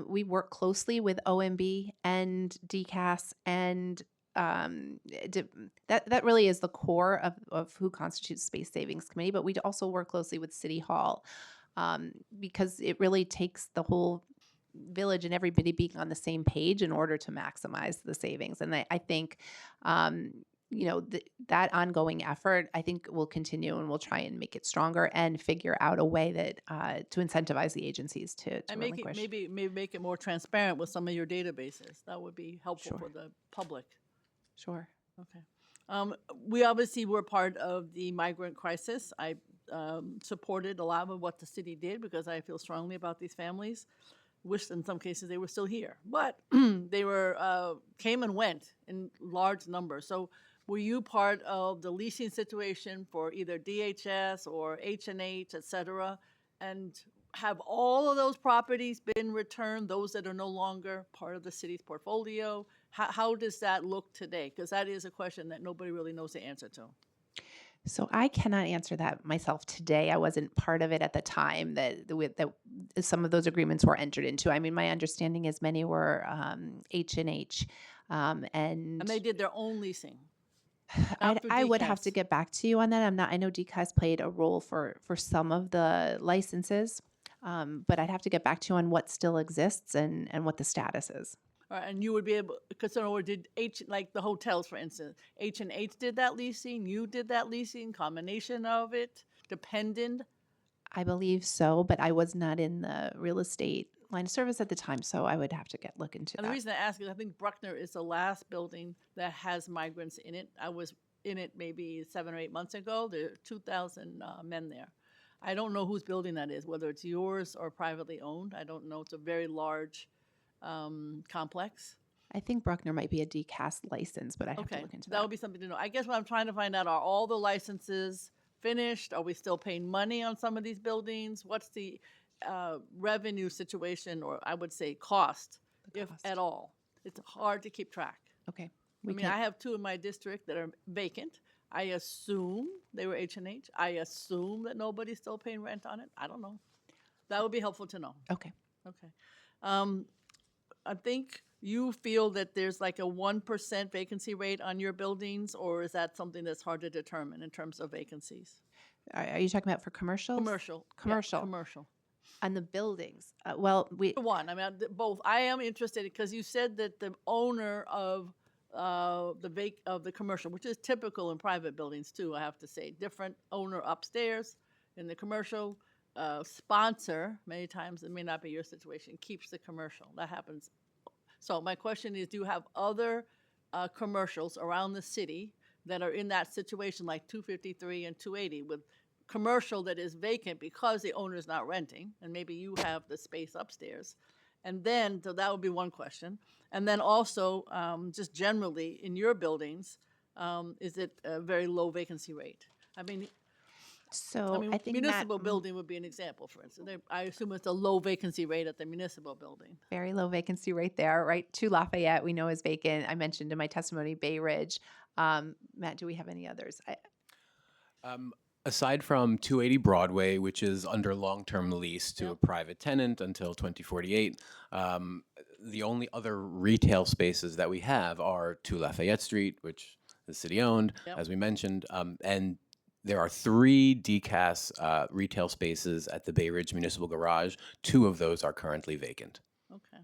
Speaker 5: we work closely with OMB and DCAS and that really is the core of who constitutes Space Savings Committee, but we also work closely with City Hall because it really takes the whole village and everybody being on the same page in order to maximize the savings. And I think, that ongoing effort, I think will continue and we'll try and make it stronger and figure out a way that to incentivize the agencies to
Speaker 2: and
Speaker 5: relinquish.
Speaker 2: Maybe make it more transparent with some of your databases. That would be helpful for the public.
Speaker 5: Sure.
Speaker 2: Okay. We obviously were part of the migrant crisis. I supported a lot of what the city did because I feel strongly about these families. Wish in some cases they were still here, but they came and went in large numbers. So were you part of the leasing situation for either DHS or H&H, et cetera? And have all of those properties been returned, those that are no longer part of the city's portfolio? How does that look today? Because that is a question that nobody really knows the answer to.
Speaker 5: So I cannot answer that myself today. I wasn't part of it at the time that some of those agreements were entered into. I mean, my understanding is many were H&H. And
Speaker 2: they did their own leasing.
Speaker 5: I would have to get back to you on that. I know DCAS played a role for some of the licenses. But I'd have to get back to you on what still exists and what the status is.
Speaker 2: All right, and you would be able, because or did like the hotels, for instance, H&H did that leasing, you did that leasing, combination of it, dependent?
Speaker 5: I believe so, but I was not in the real estate line of service at the time, so I would have to look into
Speaker 2: And the
Speaker 5: that.
Speaker 2: reason I ask is I think Bruckner is the last building that has migrants in it. I was in it maybe 7 or 8 months ago. There are 2,000 men there. I don't know whose building that is, whether it's yours or privately owned. I don't know. It's a very large complex.
Speaker 5: I think Bruckner might be a DCAS license, but I'd have to
Speaker 2: Okay,
Speaker 5: look into
Speaker 2: that
Speaker 5: that.
Speaker 2: would be something to know. I guess what I'm trying to find out, are all the licenses finished? Are we still paying money on some of these buildings? What's the revenue situation, or I would say cost, if
Speaker 5: cost.
Speaker 2: at all? It's hard to keep track.
Speaker 5: Okay.
Speaker 2: I mean, I have 2 in my district that are vacant. I assume they were H&H. I assume that nobody's still paying rent on it. I don't know. That would be helpful to know.
Speaker 5: Okay.
Speaker 2: Okay. I think you feel that there's like a 1% vacancy rate on your buildings, or is that something that's hard to determine in terms of vacancies?
Speaker 5: Are you talking about for commercials?
Speaker 2: Commercial. Yep,
Speaker 5: Commercial.
Speaker 2: commercial.
Speaker 5: On the buildings. Well, we
Speaker 2: One, I mean, both. I am interested because you said that the owner of the commercial, which is typical in private buildings too, I have to say, different owner upstairs in the commercial, sponsor, many times it may not be your situation, keeps the commercial. That happens. So my question is, do you have other commercials around the city that are in that situation, like 253 and 280, with commercial that is vacant because the owner is not renting, and maybe you have the space upstairs? And then, so that would be one question. And then also, just generally in your buildings, is it a very low vacancy rate? I mean,
Speaker 5: I think
Speaker 2: municipal
Speaker 5: that
Speaker 2: building would be an example, for instance. I assume it's a low vacancy rate at the municipal building.
Speaker 5: very low vacancy rate there, right? 2 Lafayette we know is vacant. I mentioned in my testimony Bay Ridge. Matt, do we have any others?
Speaker 7: Aside from 280 Broadway, which is under long-term lease to a private tenant until 2048, the only other retail spaces that we have are 2 Lafayette Street, which is city-owned,
Speaker 2: Yep.
Speaker 7: as we mentioned, and there are 3 DCAS retail spaces at the Bay Ridge Municipal Garage. 2 of those are currently vacant.
Speaker 2: Okay.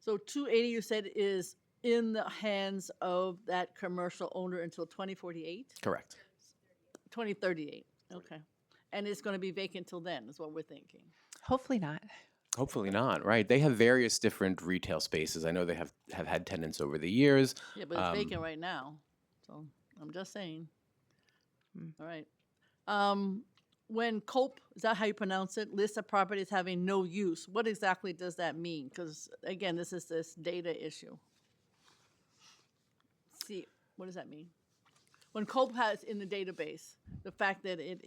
Speaker 2: So 280, you said, is in the hands of that commercial owner until 2048?
Speaker 7: Correct.
Speaker 2: 2038, okay. And it's going to be vacant till then, is what we're thinking.
Speaker 5: Hopefully not.
Speaker 7: Hopefully not, right? They have various different retail spaces. I know they have had tenants over the years.
Speaker 2: Yeah, but it's vacant right now, so I'm just saying. All right. When COPE, is that how you pronounce it, lists of properties having no use, what exactly does that mean? Because, again, this is this data issue. See, what does that mean? When COPE has in the database, the fact that it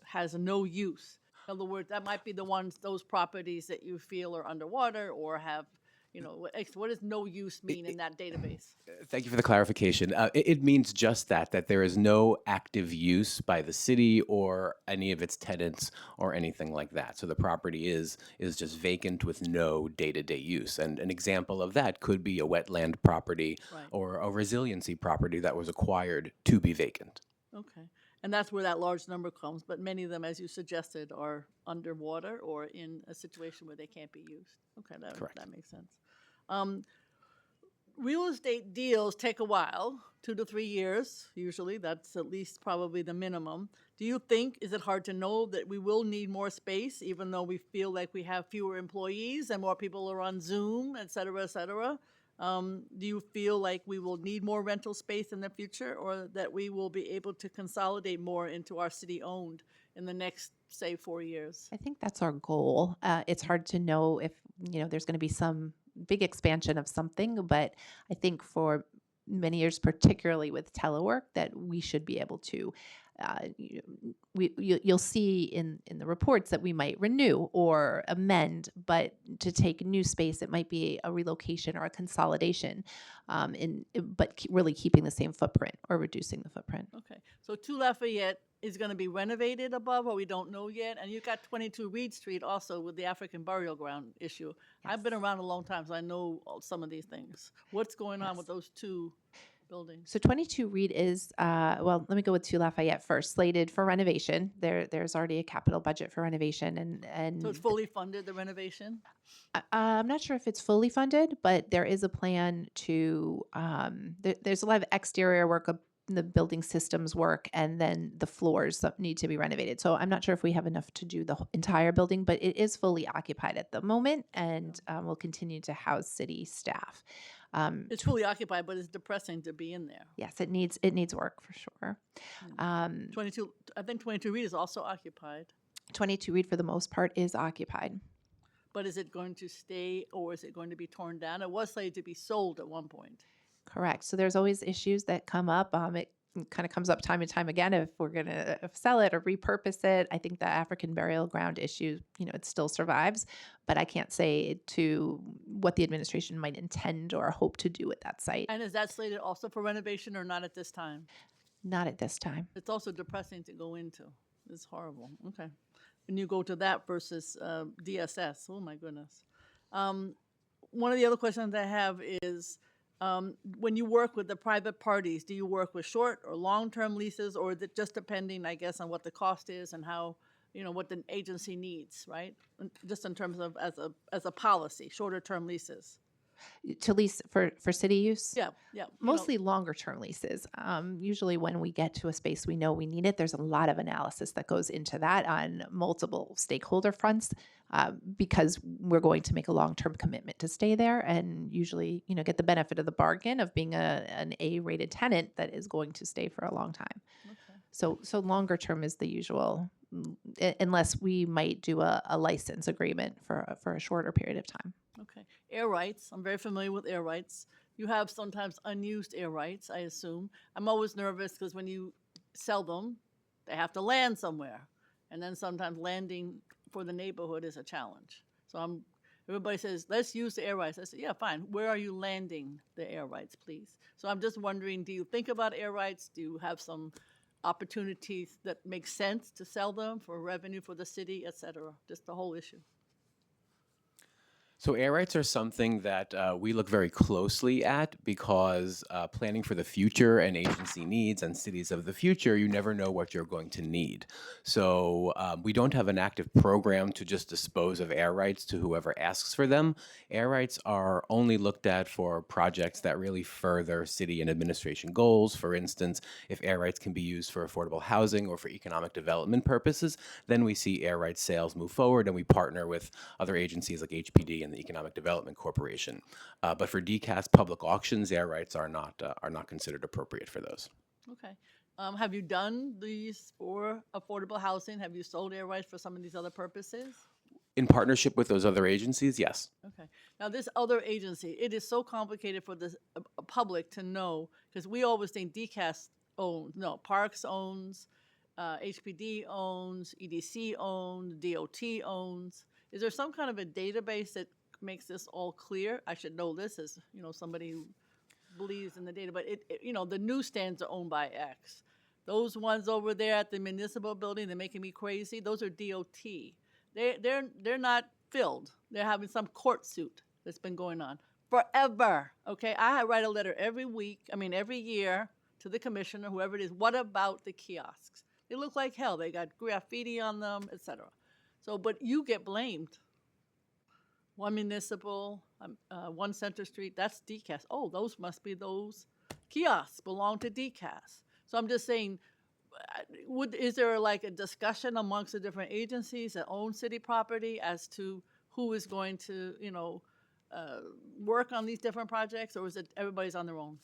Speaker 2: has no use, in other words, that might be those properties that you feel are underwater or have, what does no use mean in that database?
Speaker 7: Thank you for the clarification. It means just that there is no active use by the city or any of its tenants or anything like that. So the property is just vacant with no day-to-day use. And an example of that could be a wetland property
Speaker 2: Right.
Speaker 7: or a resiliency property that was acquired to be vacant.
Speaker 2: Okay. And that's where that large number comes, but many of them, as you suggested, are underwater or in a situation where they can't be used. Okay,
Speaker 7: Correct.
Speaker 2: that makes sense. Real estate deals take a while, 2 to 3 years, usually. That's at least probably the minimum. Do you think, is it hard to know that we will need more space, even though we feel like we have fewer employees and more people are on Zoom, et cetera, et cetera? Do you feel like we will need more rental space in the future, or that we will be able to consolidate more into our city-owned in the next, say, 4 years?
Speaker 5: I think that's our goal. It's hard to know if there's going to be some big expansion of something, but I think for many years, particularly with telework, that we should be able to. You'll see in the reports that we might renew or amend, but to take new space, it might be a relocation or a consolidation, but really keeping the same footprint or reducing the footprint.
Speaker 2: Okay, so 2 Lafayette is going to be renovated above, or we don't know yet? And you've got 22 Reed Street also with the African burial ground issue. I've been around a long time, so I know some of these things. What's going on with those 2 building?
Speaker 5: So 22 Reed is, well, let me go with 2 Lafayette first, slated for renovation. There's already a capital budget for renovation, and
Speaker 2: So it's fully funded, the renovation?
Speaker 5: I'm not sure if it's fully funded, but there is a plan to, there's a lot of exterior work, the building systems work, and then the floors that need to be renovated. So I'm not sure if we have enough to do the entire building, but it is fully occupied at the moment and will continue to house city staff.
Speaker 2: It's fully occupied, but it's depressing to be in there.
Speaker 5: Yes, it needs work for sure.
Speaker 2: 22, I think 22 Reed is also occupied,
Speaker 5: 22 Reed for the most part is occupied.
Speaker 2: but is it going to stay or is it going to be torn down? It was slated to be sold at one point.
Speaker 5: Correct. So there's always issues that come up. It kind of comes up time and time again if we're going to sell it or repurpose it. I think the African burial ground issue, it still survives, but I can't say to what the administration might intend or hope to do with that site.
Speaker 2: And is that slated also for renovation or not at this time?
Speaker 5: Not at this time.
Speaker 2: It's also depressing to go into. It's horrible. Okay. When you go to that versus DSS, oh my goodness. One of the other questions I have is, when you work with the private parties, do you work with short or long-term leases, or is it just depending, I guess, on what the cost is and how, what the agency needs, right? Just in terms of as a policy, shorter-term leases.
Speaker 5: To lease for city use?
Speaker 2: Yeah, yeah.
Speaker 5: Mostly longer term leases. Usually when we get to a space we know we need it, there's a lot of analysis that goes into that on multiple stakeholder fronts, because we're going to make a long-term commitment to stay there and usually, get the benefit of the bargain of being an A-rated tenant that is going to stay for a long time.
Speaker 2: Okay.
Speaker 5: So longer term is the usual, unless we might do a license agreement for a shorter period of time.
Speaker 2: Okay. Air rights. I'm very familiar with air rights. You have sometimes unused air rights, I assume. I'm always nervous because when you sell them, they have to land somewhere. And then sometimes landing for the neighborhood is a challenge. So everybody says, let's use the air rights. I say, yeah, fine. Where are you landing the air rights, please? So I'm just wondering, do you think about air rights? Do you have some opportunities that make sense to sell them for revenue for the city, et cetera? Just the whole issue.
Speaker 7: So air rights are something that we look very closely at because planning for the future and agency needs and cities of the future, you never know what you're going to need. So we don't have an active program to just dispose of air rights to whoever asks for them. Air rights are only looked at for projects that really further city and administration goals. For instance, if air rights can be used for affordable housing or for economic development purposes, then we see air rights sales move forward and we partner with other agencies like HPD and the Economic Development Corporation. But for DCAS public auctions, air rights are not considered appropriate for those.
Speaker 2: Okay. Have you done these for affordable housing? Have you sold air rights for some of these other purposes?
Speaker 7: In partnership with those other agencies, yes.
Speaker 2: Okay. Now, this other agency, it is so complicated for the public to know, because we always think DCAS owns, no, Parks owns, HPD owns, EDC owns, DOT owns. Is there some kind of a database that makes this all clear? I should know this as, somebody who believes in the data, but the newsstands are owned by X. Those ones over there at the municipal building, they're making me crazy. Those are DOT. They're not filled. They're having some court suit that's been going on forever. Okay, I write a letter every year to the commissioner, whoever it is. What about the kiosks? They look like hell. They got graffiti on them, etc. So, but you get blamed. One municipal, one Center Street, that's DCAS. Oh, those must be those kiosks belong to DCAS. So I'm just saying, is there like a discussion amongst the different agencies that own city property as to who is going to, work on these different projects, or is it everybody's on their own?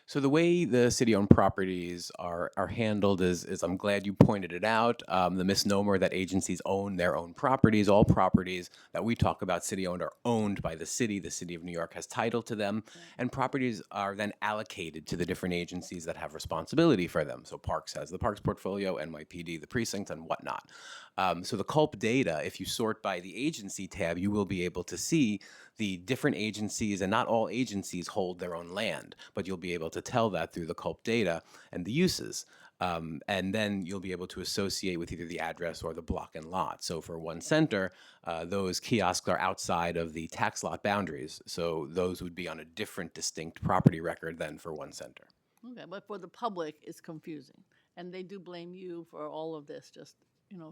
Speaker 7: So the way the city-owned properties are handled is I'm glad you pointed it out. The misnomer that agencies own their own properties, all properties that we talk about city-owned are owned by the city. The city of New York has title to them, and properties are then allocated to the different agencies that have responsibility for them. So Parks has the Parks portfolio, NYPD, the precinct, and whatnot. So the CULP data, if you sort by the agency tab, you will be able to see the different agencies, and not all agencies hold their own land, but you'll be able to tell that through the CULP data and the uses. And then you'll be able to associate with either the address or the block and lot. So for One Center, those kiosks are outside of the tax lot boundaries. So those would be on a different distinct property record than for One Center.
Speaker 2: Okay, but for the public, it's confusing, and they do blame you for all of this, just,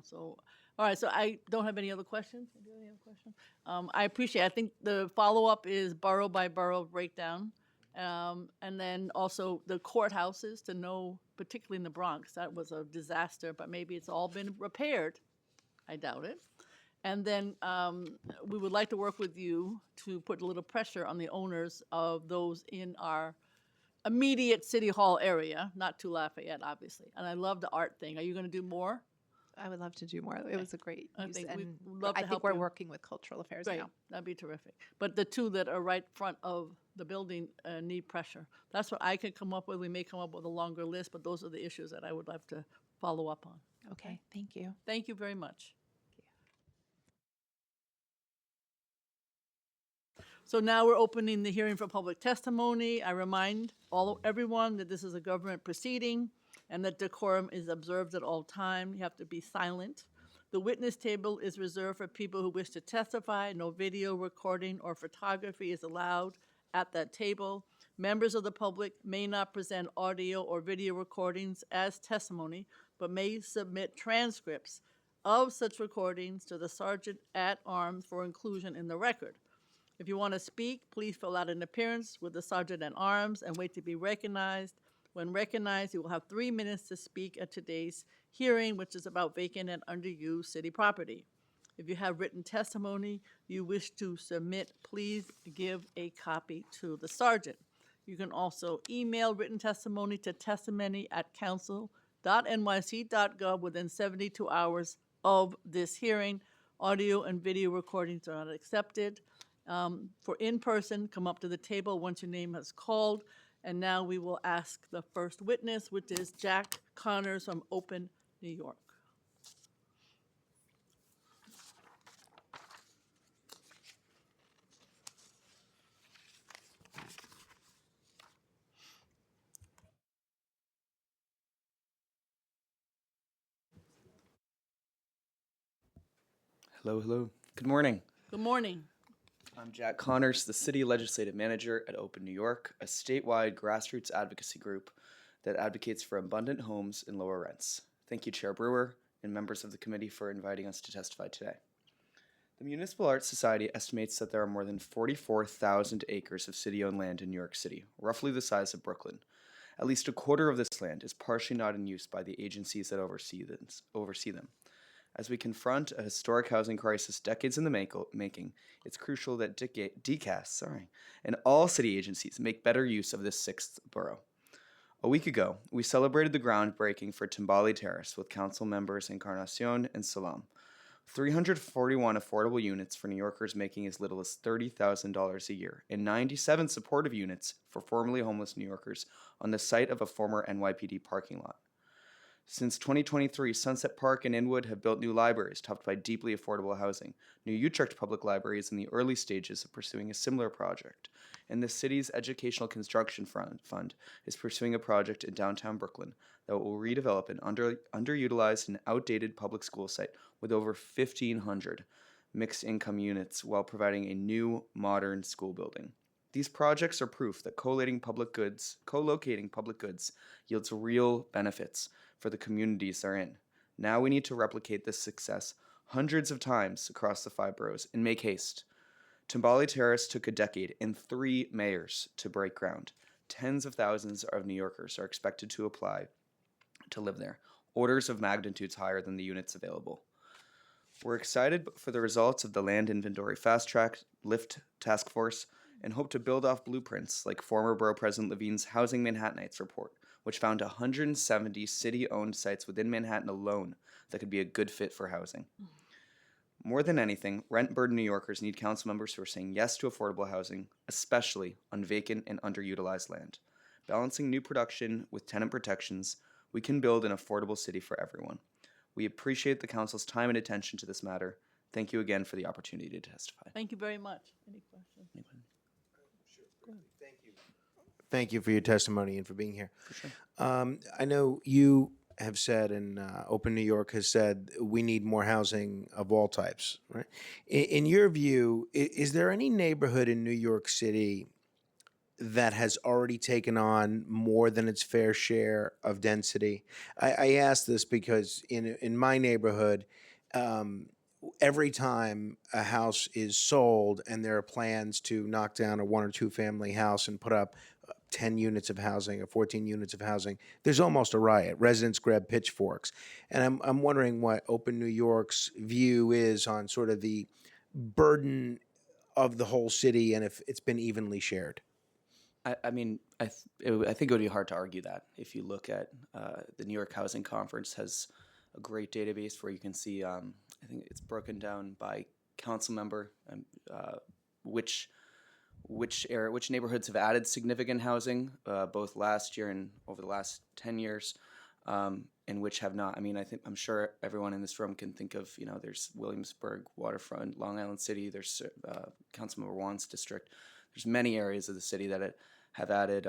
Speaker 2: so, all right, so I don't have any other questions? Do you have any other questions? I appreciate, I think the follow-up is borough by borough breakdown, and then also the courthouses to know, particularly in the Bronx, that was a disaster, but maybe it's all been repaired. I doubt it. And then we would like to work with you to put a little pressure on the owners of those in our immediate City Hall area, not to Lafayette, obviously. And I love the art thing. Are you going to do more?
Speaker 5: I would love to do more. It was a great
Speaker 2: I
Speaker 5: use,
Speaker 2: think
Speaker 5: and
Speaker 2: we'd love to
Speaker 5: I think
Speaker 2: help
Speaker 5: we're
Speaker 2: you.
Speaker 5: working with cultural affairs
Speaker 2: Great,
Speaker 5: now.
Speaker 2: that'd be terrific. But the two that are right front of the building need pressure. That's what I could come up with. We may come up with a longer list, but those are the issues that I would love to follow up on.
Speaker 5: Okay, thank you.
Speaker 2: Thank you very much. So now we're opening the hearing for public testimony. I remind everyone that this is a government proceeding and that decorum is observed at all times. You have to be silent. The witness table is reserved for people who wish to testify. No video recording or photography is allowed at that table. Members of the public may not present audio or video recordings as testimony, but may submit transcripts of such recordings to the Sergeant at Arms for inclusion in the record. If you want to speak, please fill out an appearance with the Sergeant at Arms and wait to be recognized. When recognized, you will have 3 minutes to speak at today's hearing, which is about vacant and underused city property. If you have written testimony you wish to submit, please give a copy to the Sergeant. You can also email written testimony to testimony@council.nyc.gov within 72 hours of this hearing. Audio and video recordings are not accepted. For in-person, come up to the table once your name is called. And now we will ask the first witness, which is Jack Connors from Open, New York.
Speaker 8: Hello, hello. Good morning.
Speaker 2: Good morning.
Speaker 8: I'm Jack Connors, the City Legislative Manager at Open New York, a statewide grassroots advocacy group that advocates for abundant homes and lower rents. Thank you, Chair Brewer, and members of the committee for inviting us to testify today. The Municipal Arts Society estimates that there are more than 44,000 acres of city-owned land in New York City, roughly the size of Brooklyn. At least a quarter of this land is partially not in use by the agencies that oversee them. As we confront a historic housing crisis decades in the making, it's crucial that DCAS, and all city agencies make better use of this sixth borough. A week ago, we celebrated the groundbreaking for Timbali Terrace with council members Encarnacion and Salam. 341 affordable units for New Yorkers making as little as $30,000 a year, and 97 supportive units for formerly homeless New Yorkers on the site of a former NYPD parking lot. Since 2023, Sunset Park and Inwood have built new libraries topped by deeply affordable housing. New Utrecht Public Library is in the early stages of pursuing a similar project, and the city's Educational Construction Fund is pursuing a project in downtown Brooklyn that will redevelop an underutilized and outdated public school site with over 1,500 mixed-income units while providing a new, modern school building. These projects are proof that co-locating public goods yields real benefits for the communities they're in. Now we need to replicate this success hundreds of times across the 5 boroughs and make haste. Timbali Terrace took a decade and 3 mayors to break ground. Tens of thousands of New Yorkers are expected to apply to live there, orders of magnitudes higher than the units available. We're excited for the results of the Land Inventory Fast Track Lift Task Force and hope to build off blueprints like former Borough President Levine's Housing Manhattanites report, which found 170 city-owned sites within Manhattan alone that could be a good fit for housing. More than anything, rent-burdened New Yorkers need council members who are saying yes to affordable housing, especially on vacant and underutilized land. Balancing new production with tenant protections, we can build an affordable city for everyone. We appreciate the council's time and attention to this matter. Thank you again for the opportunity to testify.
Speaker 2: Thank you very much. Any questions?
Speaker 6: Thank you for your testimony and for being here. I know you have said, and Open New York has said, we need more housing of all types, right? In your view, is there any neighborhood in New York City that has already taken on more than its fair share of density? I ask this because in my neighborhood, um, every time a house is sold and there are plans to knock down a 1 or 2 family house and put up 10 units of housing or 14 units of housing, there's almost a riot. Residents grab pitchforks. And I'm wondering what Open New York's view is on sort of the burden of the whole city and if it's been evenly shared.
Speaker 8: I mean, I think it would be hard to argue that. If you look at the New York Housing Conference has a great database where you can see, I think it's broken down by council member, which which neighborhoods have added significant housing, both last year and over the last 10 years, and which have not. I mean, I'm sure everyone in this room can think of, there's Williamsburg, Waterfront, Long Island City, there's Councilmember Wan's district. There's many areas of the city that have added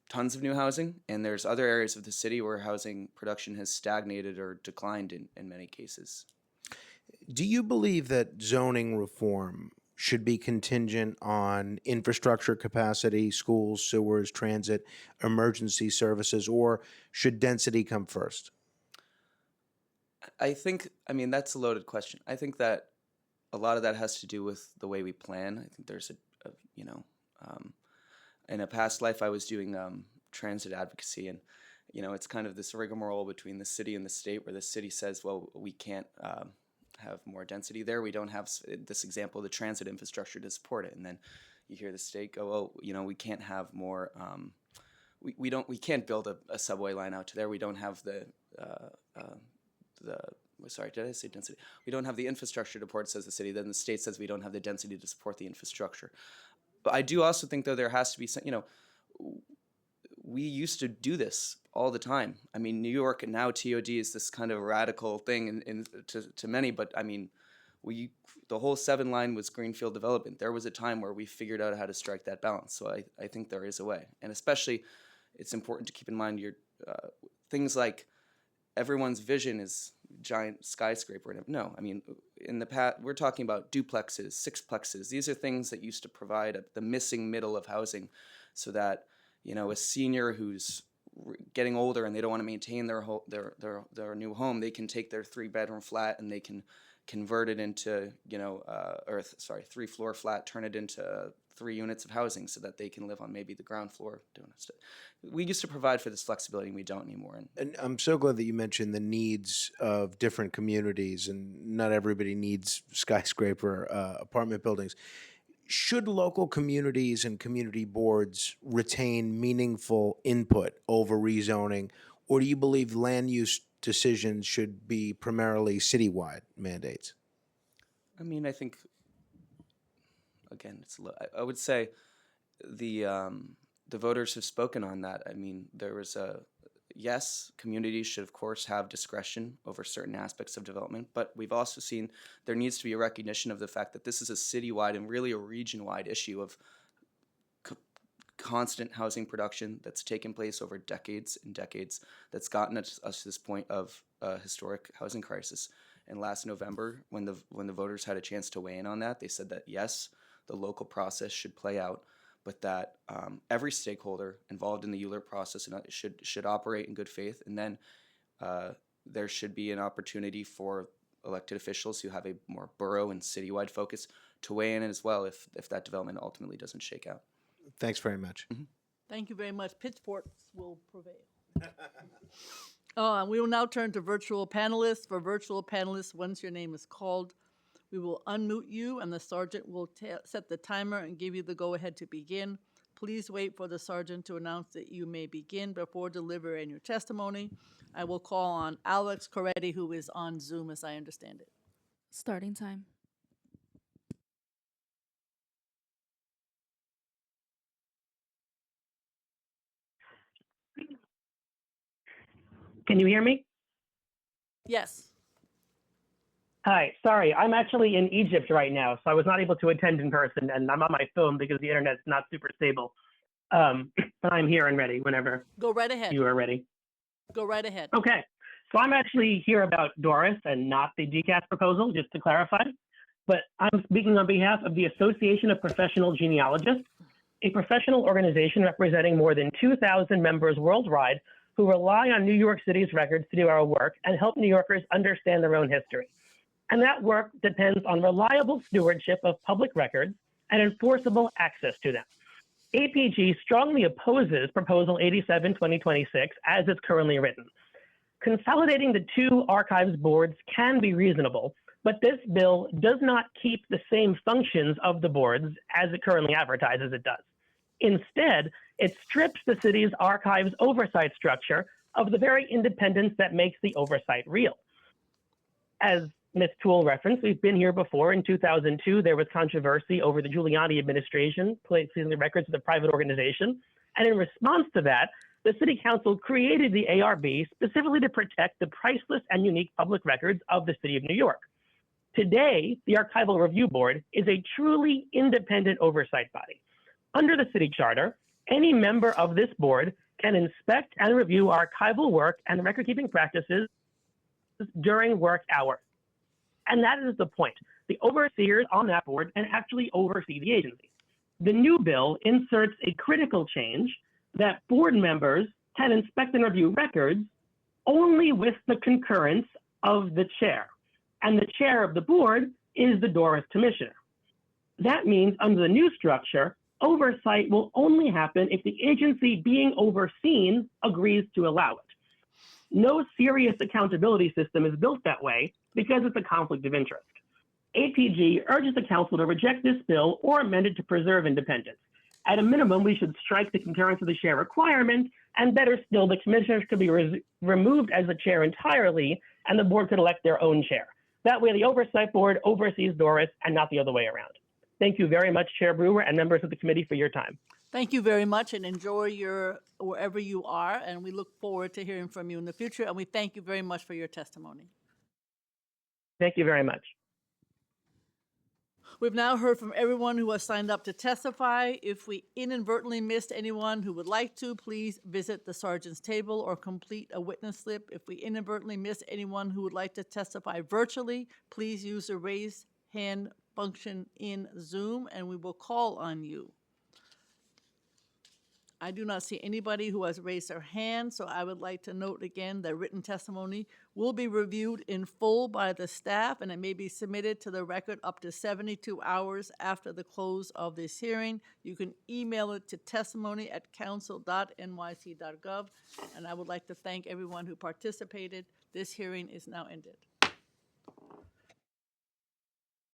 Speaker 8: tons of new housing, and there's other areas of the city where housing production has stagnated or declined in many cases.
Speaker 6: Do you believe that zoning reform should be contingent on infrastructure capacity, schools, sewers, transit, emergency services, or should density come first?
Speaker 8: I mean, that's a loaded question. I think that a lot of that has to do with the way we plan. I think there's in a past life, I was doing transit advocacy, and it's kind of this rigmarole between the city and the state, where the city says, "Well, we can't have more density there. We don't have this example, the transit infrastructure to support it." And then you hear the state go, "Oh, we can't have more. We can't build a subway line out to there. We don't have the sorry, did I say density? We don't have the infrastructure to support," says the city. Then the state says we don't have the density to support the infrastructure. But I do also think, though, there has to be some, we used to do this all the time. I mean, New York and now TOD is this kind of radical thing to many, but I mean, the whole 7 line was greenfield development. There was a time where we figured out how to strike that balance. So I think there is a way. And especially, it's important to keep in mind things like everyone's vision is giant skyscraper. No, I mean, in the past, we're talking about duplexes, sixplexes. These are things that used to provide the missing middle of housing, so that a senior who's getting older and they don't want to maintain their new home, they can take their 3-bedroom flat and they can convert it into 3-floor flat, turn it into 3 units of housing, so that they can live on maybe the ground floor doing it. We used to provide for this flexibility, and we don't anymore.
Speaker 6: And I'm so glad that you mentioned the needs of different communities, and not everybody needs skyscraper apartment buildings. Should local communities and community boards retain meaningful input over rezoning, or do you believe land use decisions should be primarily citywide mandates?
Speaker 8: I mean, I think, again, I would say the voters have spoken on that. I mean, there was yes, communities should, of course, have discretion over certain aspects of development, but we've also seen there needs to be a recognition of the fact that this is a citywide and really a region-wide issue of constant housing production that's taken place over decades and decades, that's gotten us to this point of a historic housing crisis. And last November, when the voters had a chance to weigh in on that, they said that yes, the local process should play out, but that every stakeholder involved in the ULURP process should operate in good faith, and then there should be an opportunity for elected officials who have a more borough and citywide focus to weigh in as well if that development ultimately doesn't shake out.
Speaker 6: Thanks very much.
Speaker 8: Mm-hmm.
Speaker 2: Thank you very much. Pitchforks will prevail. We will now turn to virtual panelists. For virtual panelists, once your name is called, we will unmute you, and the sergeant will set the timer and give you the go-ahead to begin. Please wait for the sergeant to announce that you may begin before delivering your testimony. I will call on Alex Coretti, who is on Zoom, as I understand it.
Speaker 1: Starting time.
Speaker 9: Can you hear me?
Speaker 2: Yes.
Speaker 9: Hi, sorry, I'm actually in Egypt right now, so I was not able to attend in person, and I'm on my phone because the internet's not super stable. but I'm here and ready whenever
Speaker 2: Go right ahead.
Speaker 9: you are ready.
Speaker 2: Go right ahead.
Speaker 9: Okay, so I'm actually here about Doris and not the DCAS proposal, just to clarify. But I'm speaking on behalf of the Association of Professional Genealogists, a professional organization representing more than 2,000 members worldwide who rely on New York City's records to do our work and help New Yorkers understand their own history. And that work depends on reliable stewardship of public records and enforceable access to them. APG strongly opposes Proposal 87-2026 as it's currently written. Consolidating the two archives boards can be reasonable, but this bill does not keep the same functions of the boards as it currently advertises it does. Instead, it strips the city's archives oversight structure of the very independence that makes the oversight real. As Ms. Toole referenced, we've been here before. In 2002, there was controversy over the Giuliani administration placing the records of the private organization. And in response to that, the City Council created the ARB specifically to protect the priceless and unique public records of the City of New York. Today, the Archival Review Board is a truly independent oversight body. Under the City Charter, any member of this board can inspect and review archival work and record-keeping practices during work hours. And that is the point. The overseers on that board can actually oversee the agency. The new bill inserts a critical change that board members can inspect and review records only with the concurrence of the chair. And the chair of the board is the Doris Commissioner. That means under the new structure, oversight will only happen if the agency being overseen agrees to allow it. No serious accountability system is built that way because it's a conflict of interest. APG urges the council to reject this bill or amend it to preserve independence. At a minimum, we should strike the concurrence of the chair requirement, and better still, the commissioners could be removed as the chair entirely, and the board could elect their own chair. That way, the oversight board oversees Doris and not the other way around. Thank you very much, Chair Brewer and members of the committee for your time.
Speaker 2: Thank you very much, and enjoy wherever you are, and we look forward to hearing from you in the future, and we thank you very much for your testimony.
Speaker 9: Thank you very much.
Speaker 2: We've now heard from everyone who has signed up to testify. If we inadvertently missed anyone who would like to, please visit the sergeant's table or complete a witness slip. If we inadvertently missed anyone who would like to testify virtually, please use the raise hand function in Zoom, and we will call on you. I do not see anybody who has raised their hand, so I would like to note again that written testimony will be reviewed in full by the staff, and it may be submitted to the record up to 72 hours after the close of this hearing. You can email it to testimony@council.nyc.gov, and I would like to thank everyone who participated. This hearing is now ended.